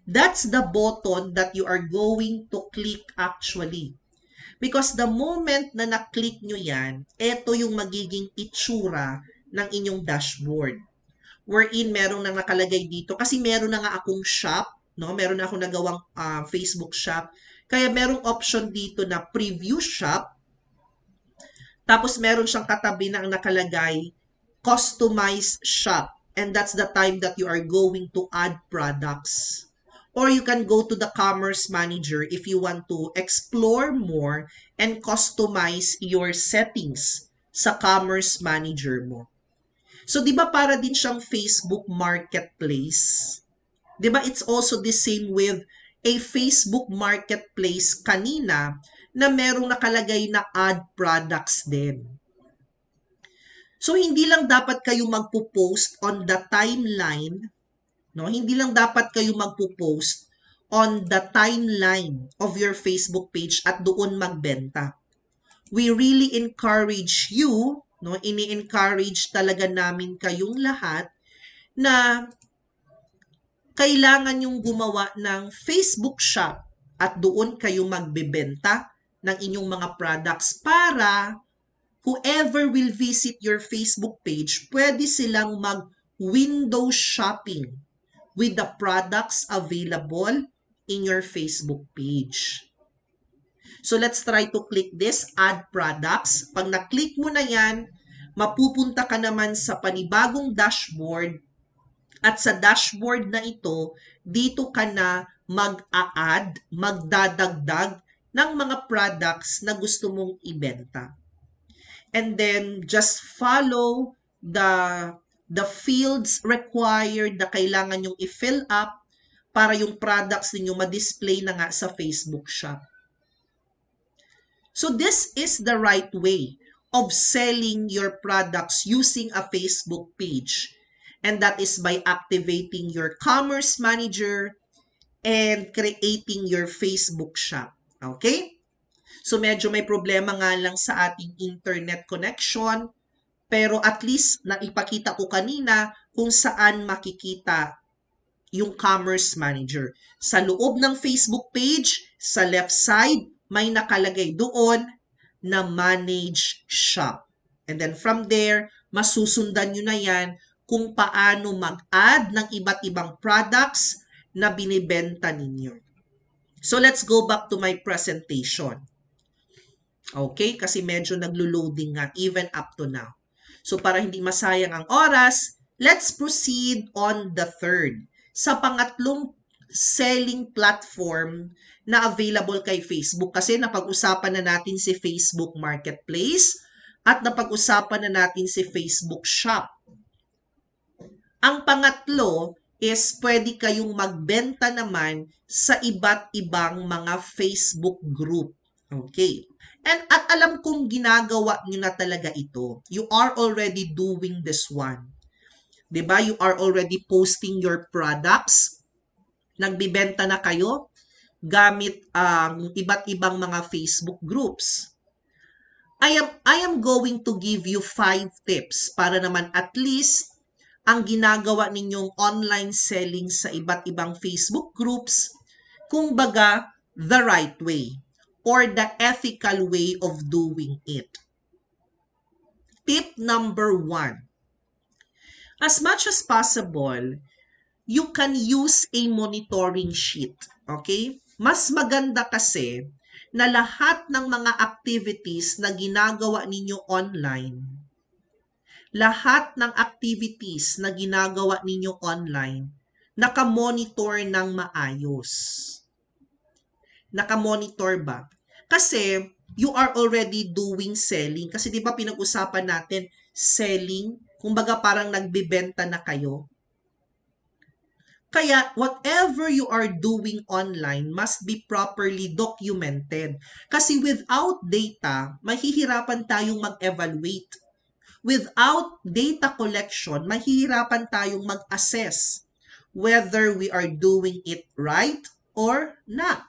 S1: That's the button that you are going to click actually. Because the moment na na-click nyo yan, ito yung magiging itsura ng inyong dashboard. Wherein meron na nakalagay dito. Kasi meron na nga akong shop. No? Meron na akong nagawang Facebook shop. Kaya merong option dito na preview shop. Tapos meron siyang katabi na nakalagay customize shop. And that's the time that you are going to add products. Or you can go to the Commerce Manager if you want to explore more and customize your settings sa Commerce Manager mo. So, di ba para din siyang Facebook Marketplace? Di ba it's also the same with a Facebook Marketplace kanina na merong nakalagay na add products din. So, hindi lang dapat kayo magpo-post on the timeline, no? Hindi lang dapat kayo magpo-post on the timeline of your Facebook page at doon magbenta. We really encourage you, no? Ini-encourage talaga namin kayong lahat na kailangan yung gumawa ng Facebook shop at doon kayo magbebenta ng inyong mga products para whoever will visit your Facebook page, pwede silang mag-window shopping with the products available in your Facebook page. So let's try to click this, add products. Pag na-click mo na yan, mapupunta ka naman sa panibagong dashboard at sa dashboard na ito, dito ka na mag-a-add, magdadagdag ng mga products na gusto mong ibenta. And then just follow the fields required na kailangan yung i-fill up para yung products ninyo ma-display na nga sa Facebook shop. So this is the right way of selling your products using a Facebook page. And that is by activating your Commerce Manager and creating your Facebook shop. Okay? So medyo may problema nga lang sa ating internet connection, pero at least naipakita ko kanina kung saan makikita yung Commerce Manager. Sa loob ng Facebook page, sa left side, may nakalagay doon na Manage Shop. And then from there, masusundan nyo na yan kung paano mag-add ng iba't ibang products na binibenta ninyo. So let's go back to my presentation. Okay? Kasi medyo naglo-loading nga even up to now. So para hindi masayang ang oras, let's proceed on the third. Sa pangatlong selling platform na available kay Facebook kasi napag-usapan na natin si Facebook Marketplace at napag-usapan na natin si Facebook Shop. Ang pangatlo is pwede kayong magbenta naman sa iba't ibang mga Facebook group. Okay. At alam kong ginagawa nyo na talaga ito. You are already doing this one. 'Di ba? You are already posting your products. Nagbibenta na kayo gamit ang iba't ibang mga Facebook groups. I am going to give you 5 tips para naman at least ang ginagawa ninyong online selling sa iba't ibang Facebook groups, kung baga, the right way or the ethical way of doing it. Tip number 1. As much as possible, you can use a monitoring sheet. Okay? Mas maganda kasi na lahat ng mga activities na ginagawa ninyo online, nakamonitor ng maayos. Nakamonitor ba? Kasi you are already doing selling. Kasi di ba pinag-usapan natin selling? Kumbaga parang nagbebenta na kayo. Kaya whatever you are doing online must be properly documented. Kasi without data, mahihirapan tayong mag-evaluate. Without data collection, mahihirapan tayong mag-assess whether we are doing it right or not.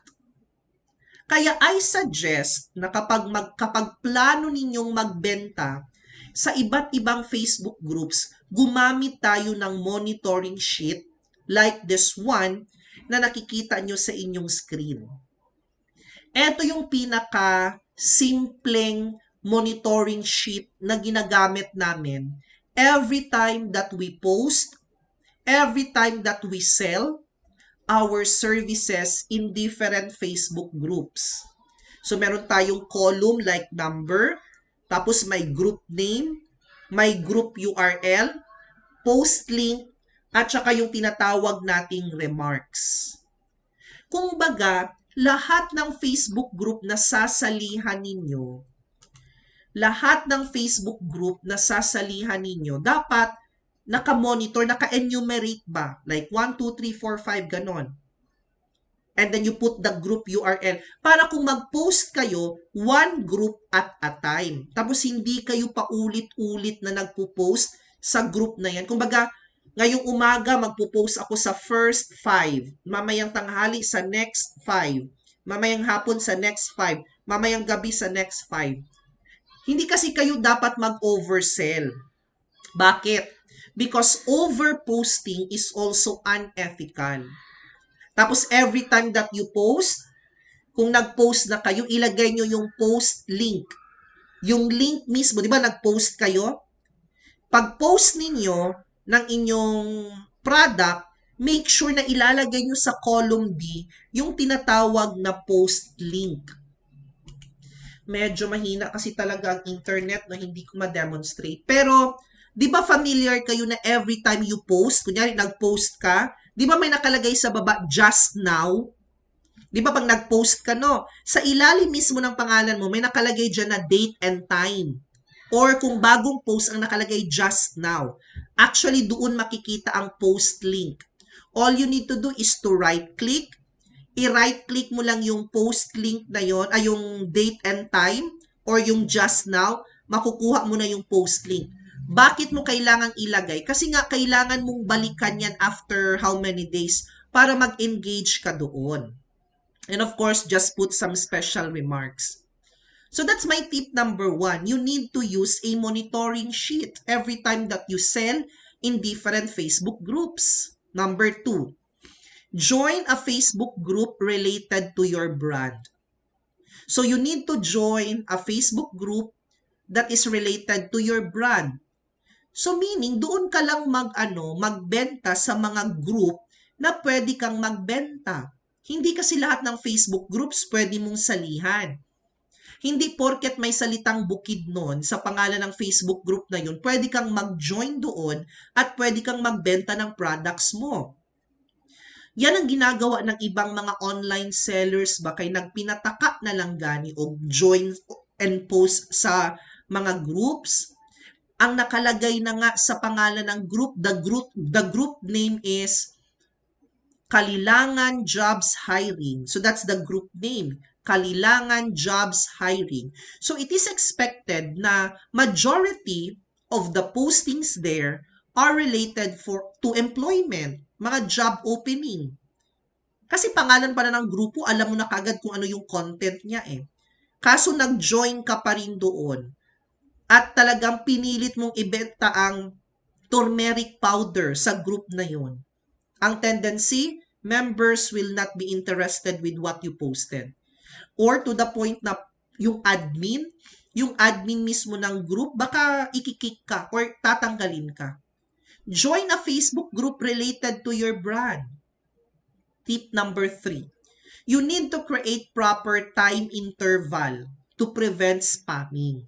S1: Kaya I suggest na kapag plano ninyong magbenta sa iba't ibang Facebook groups, gumamit tayo ng monitoring sheet like this one na nakikita nyo sa inyong screen. Ito yung pinaka-simpleng monitoring sheet na ginagamit namin every time that we post, every time that we sell our services in different Facebook groups. So, meron tayong column like number, tapos may group name, may group URL, post link, at saka yung tinatawag nating remarks. Kung baga, lahat ng Facebook group na sasalihan ninyo, dapat naka-monitor, naka-enumerate ba? Like 1, 2, 3, 4, 5, ganon. And then you put the group URL para kung mag-post kayo, one group at a time. Tapos hindi kayo paulit-ulit na nagpo-post sa group na yan. Kumbaga, ngayong umaga magpo-post ako sa first 5, mamayang tanghali sa next 5, mamayang hapon sa next 5, mamayang gabi sa next 5. Hindi kasi kayo dapat mag-oversell. Bakit? Because overposting is also unethical. Tapos every time that you post, kung nag-post na kayo, ilagay nyo yung post link. Yung link mismo, di ba nag-post kayo? Pag-post ninyo ng inyong product, make sure na ilalagay nyo sa column B yung tinatawag na post link. Medyo mahina kasi talaga ang internet na hindi ko ma-demonstrate. Pero, di ba familiar kayo na every time you post, kunyari nag-post ka, di ba may nakalagay sa baba, just now? Di ba pag nag-post ka, no? Sa ilalim mismo ng pangalan mo, may nakalagay dyan na date and time. Or kung bagong post ang nakalagay just now. Actually, doon makikita ang post link. All you need to do is to right-click. I-right-click mo lang yung post link na yon, ay yung date and time, or yung just now, makukuha mo na yung post link. Bakit mo kailangang ilagay? Kasi nga, kailangan mong balikan yan after how many days para mag-engage ka doon. And of course, just put some special remarks. So that's my tip number 1. You need to use a monitoring sheet every time that you sell in different Facebook groups. Number 2, join a Facebook group related to your brand. So you need to join a Facebook group that is related to your brand. So meaning, doon ka lang magbenta sa mga group na pwede kang magbenta. Hindi kasi lahat ng Facebook groups pwede mong salihan. Hindi porket may salitang bukid nun sa pangalan ng Facebook group na yun, pwede kang mag-join doon at pwede kang magbenta ng products mo. Yan ang ginagawa ng ibang mga online sellers ba kay nagpinataka na lang gani o join and post sa mga groups. Ang nakalagay na nga sa pangalan ng group, the group name is Kalilangan Jobs Hiring. So that's the group name, Kalilangan Jobs Hiring. So it is expected na majority of the postings there are related to employment, mga job opening. Kasi pangalan pa na ng grupo, alam mo na kagad kung ano yung content niya eh. Kaso nag-join ka pa rin doon at talagang pinilit mong ibenta ang turmeric powder sa group na yun. Ang tendency, members will not be interested with what you posted. Or to the point na yung admin mismo ng group, baka ikikik ka or tatanggalin ka. Join a Facebook group related to your brand. Tip number 3. You need to create proper time interval to prevent spamming.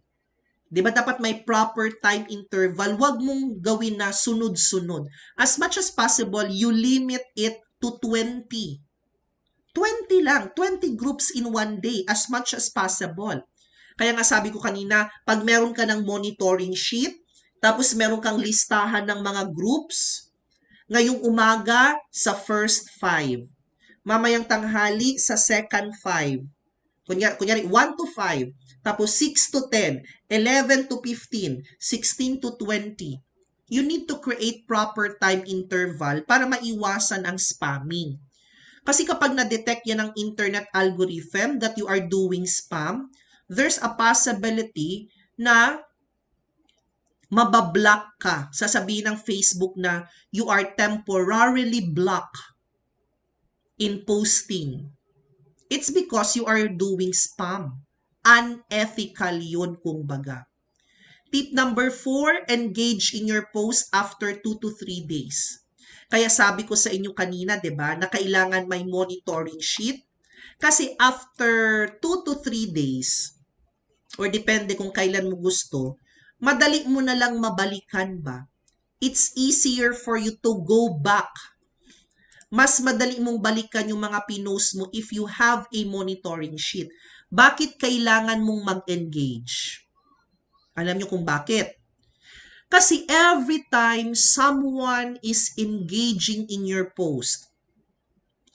S1: Di ba dapat may proper time interval? Huwag mong gawin na sunod-sunod. As much as possible, you limit it to 20. 20 lang. 20 groups in one day as much as possible. Kaya nga sabi ko kanina, pag meron ka ng monitoring sheet, tapos meron kang listahan ng mga groups, ngayong umaga sa first 5. Mamayang tanghali sa second 5. Kunyari 1 to 5. Tapos 6 to 10, 11 to 15, 16 to 20. You need to create proper time interval para maiwasan ang spamming. Kasi kapag na-detect yan ng internet algorithm that you are doing spam, there's a possibility na mabablock ka. Sasabihin ng Facebook na you are temporarily blocked in posting. It's because you are doing spam. Unethical yun kumbaga. Tip number 4, engage in your post after 2 to 3 days. Kaya sabi ko sa inyo kanina, 'di ba, na kailangan may monitoring sheet kasi after 2 to 3 days or depende kung kailan mo gusto, madali mo na lang mabalikan ba? It's easier for you to go back. Mas madali mong balikan yung mga pinost mo if you have a monitoring sheet. Bakit kailangan mong mag-engage? Alam nyo kung bakit? Kasi every time someone is engaging in your post,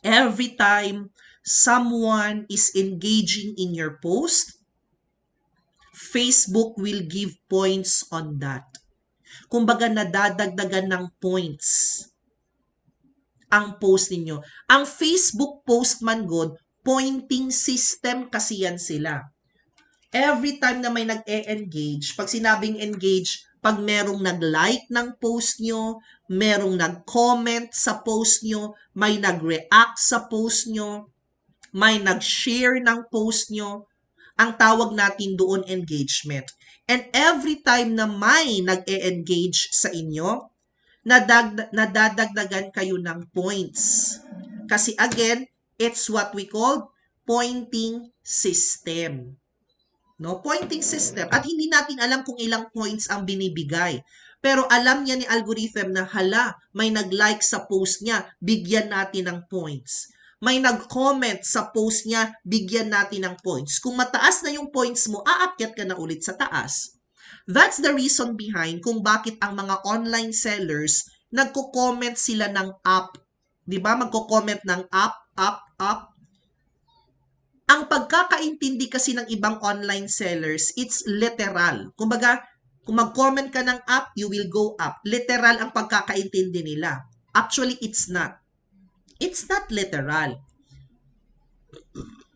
S1: every time someone is engaging in your post, Facebook will give points on that. Kumbaga nadadagdagan ng points ang post ninyo. Ang Facebook post man God, pointing system kasi yan sila. Every time na may nag-e-engage, pag sinabing engage, pag merong nag-like ng post nyo, merong nag-comment sa post nyo, may nag-react sa post nyo, may nag-share ng post nyo, ang tawag natin doon engagement. And every time na may nag-e-engage sa inyo, nadadagdagan kayo ng points. Kasi again, it's what we call pointing system. No? Pointing system. At hindi natin alam kung ilang points ang binibigay. Pero alam niya ni algorithm na hala, may nag-like sa post niya, bigyan natin ng points. May nag-comment sa post niya, bigyan natin ng points. Kung mataas na yung points mo, aakyat ka na ulit sa taas. That's the reason behind kung bakit ang mga online sellers nagko-comment sila ng up. 'Di ba? Magko-comment ng up, up, up. Ang pagkakaintindi kasi ng ibang online sellers, it's literal. Kumbaga, kung mag-comment ka ng up, you will go up. Literal ang pagkakaintindi nila. Actually, it's not. It's not literal.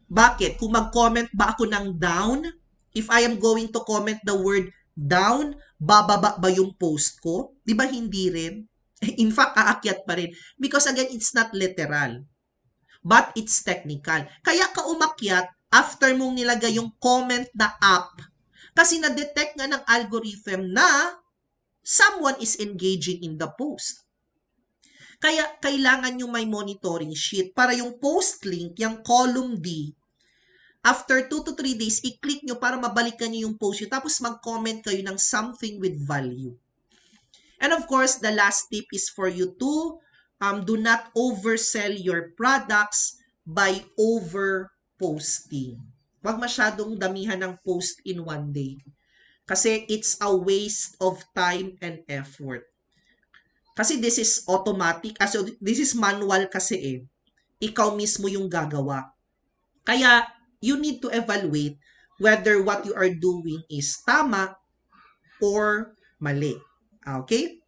S1: Bakit? Kung mag-comment ba ako ng down, if I am going to comment the word down, bababa ba yung post ko? Di ba hindi rin? In fact, aakyat pa rin. Because again, it's not literal. But it's technical. Kaya ka umakyat after mong nilagay yung comment na up. Kasi na-detect nga ng algorithm na someone is engaging in the post. Kaya kailangan yung may monitoring sheet para yung post link, yung column D, after 2 to 3 days, i-click nyo para mabalikan nyo yung post nyo. Tapos mag-comment kayo ng something with value. And of course, the last tip is for you to do not oversell your products by over-posting. Huwag masyadong damihan ng post in one day. Kasi it's a waste of time and effort. Kasi this is automatic, so this is manual kasi eh. Ikaw mismo yung gagawa. Kaya, you need to evaluate whether what you are doing is tama or mali. Okay?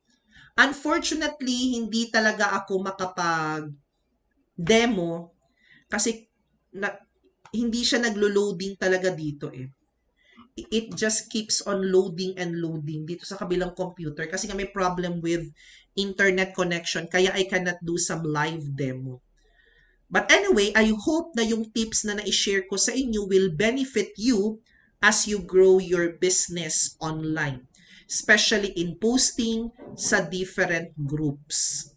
S1: Unfortunately, hindi talaga ako makapag-demo kasi na, hindi siya naglo-loading talaga dito eh. It just keeps on loading and loading dito sa kabilang computer kasi nga may problem with internet connection kaya I cannot do some live demo. But anyway, I hope na yung tips na na-share ko sa inyo will benefit you as you grow your business online, especially in posting sa different groups.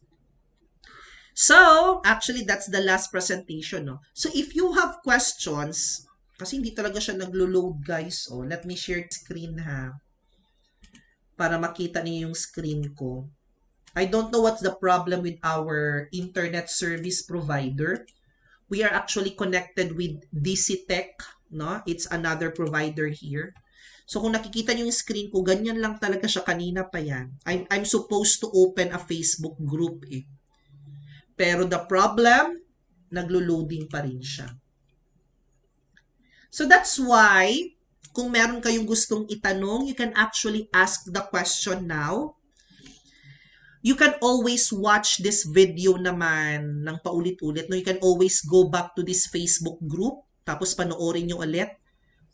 S1: So, actually, that's the last presentation. No? So, if you have questions, kasi hindi talaga siya naglo-load, guys. Oh, let me share screen ha. Para makita niyo yung screen ko. I don't know what's the problem with our internet service provider. We are actually connected with DC Tech, no? It's another provider here. So kung nakikita niyo yung screen ko, ganyan lang talaga siya kanina pa yan. I'm supposed to open a Facebook group eh. Pero the problem, naglo-loading pa rin siya. So that's why, kung meron kayong gustong itanong, you can actually ask the question now. You can always watch this video naman ng paulit-ulit. No? You can always go back to this Facebook group, tapos panoorin nyo ulit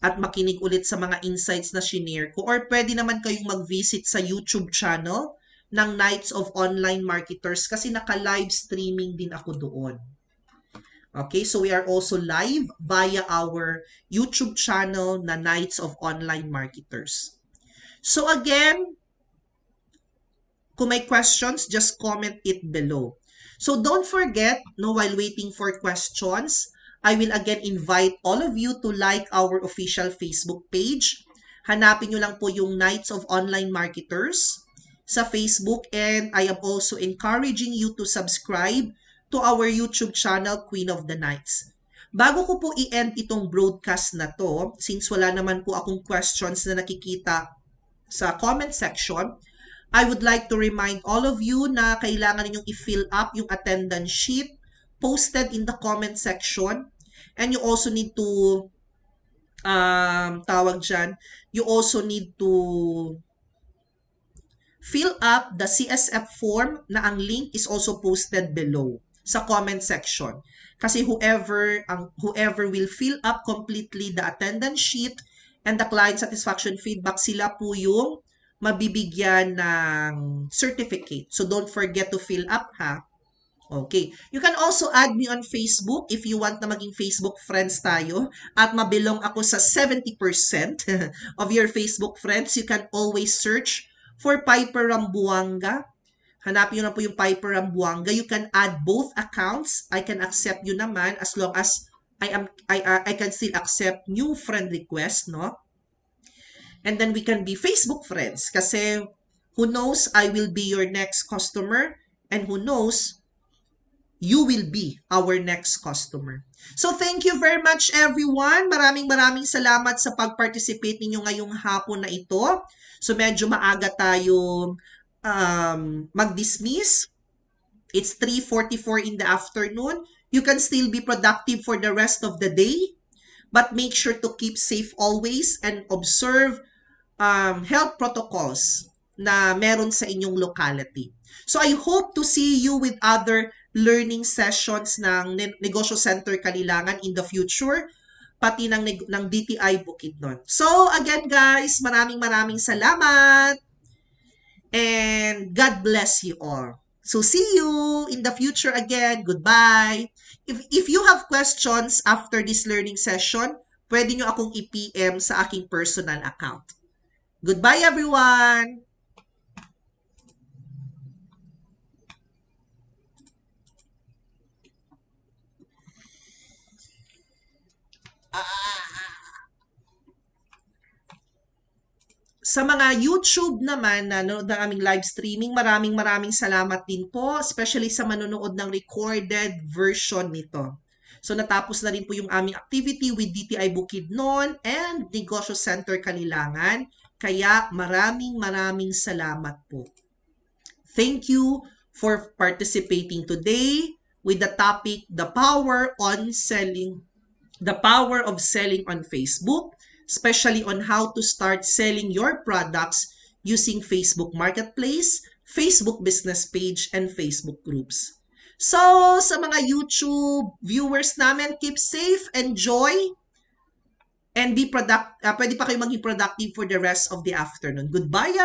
S1: at makinig ulit sa mga insights na shinare ko. Or pwede naman kayong mag-visit sa YouTube channel ng Knights of Online Marketers kasi naka-live streaming din ako doon. Okay, so we are also live via our YouTube channel na Knights of Online Marketers. So again, kung may questions, just comment it below. So don't forget, no, while waiting for questions, I will again invite all of you to like our official Facebook page. Hanapin nyo lang po yung Knights of Online Marketers sa Facebook, and I am also encouraging you to subscribe to our YouTube channel, Queen of the Knights. Bago ko po i-end itong broadcast na to, since wala naman po akong questions na nakikita sa comment section, I would like to remind all of you na kailangan ninyong i-fill up yung attendance sheet posted in the comment section. And you also need to, you also need to fill up the CSF form na ang link is also posted below sa comment section. Kasi whoever will fill up completely the attendance sheet and the client satisfaction feedback, sila po yung mabibigyan ng certificate. So don't forget to fill up ha. Okay. You can also add me on Facebook if you want na maging Facebook friends tayo at mabilong ako sa 70% of your Facebook friends. You can always search for Piper Rambuanga. Hanapin nyo na po yung Piper Rambuanga. You can add both accounts. I can accept you naman as long as I can still accept new friend request, no? And then we can be Facebook friends kasi who knows, I will be your next customer and who knows, you will be our next customer. So thank you very much everyone. Maraming salamat sa pag-participate ninyo ngayong hapon na ito. So medyo maaga tayong mag-dismiss. It's 3:44 in the afternoon. You can still be productive for the rest of the day, but make sure to keep safe always and observe health protocols na meron sa inyong locality. So I hope to see you with other learning sessions ng Negosyo Center Kalilangan in the future, pati ng DTI Bukidnon. So again guys, maraming salamat and God bless you all. So see you in the future again. Goodbye. If you have questions after this learning session, pwede nyo akong i-PM sa aking personal account. Goodbye, everyone! Sa mga YouTube naman na nanonood ng aming live streaming, maraming salamat din po, especially sa manonood ng recorded version nito. So natapos na rin po yung aming activity with DTI Bukidnon and Negosyo Center Kalilangan. Kaya maraming salamat po. Thank you for participating today with the topic, the power of selling on Facebook, especially on how to start selling your products using Facebook Marketplace, Facebook business page, and Facebook groups. So, sa mga YouTube viewers namin, keep safe, enjoy, and be pwede pa kayo maging productive for the rest of the afternoon. Goodbye, everyone!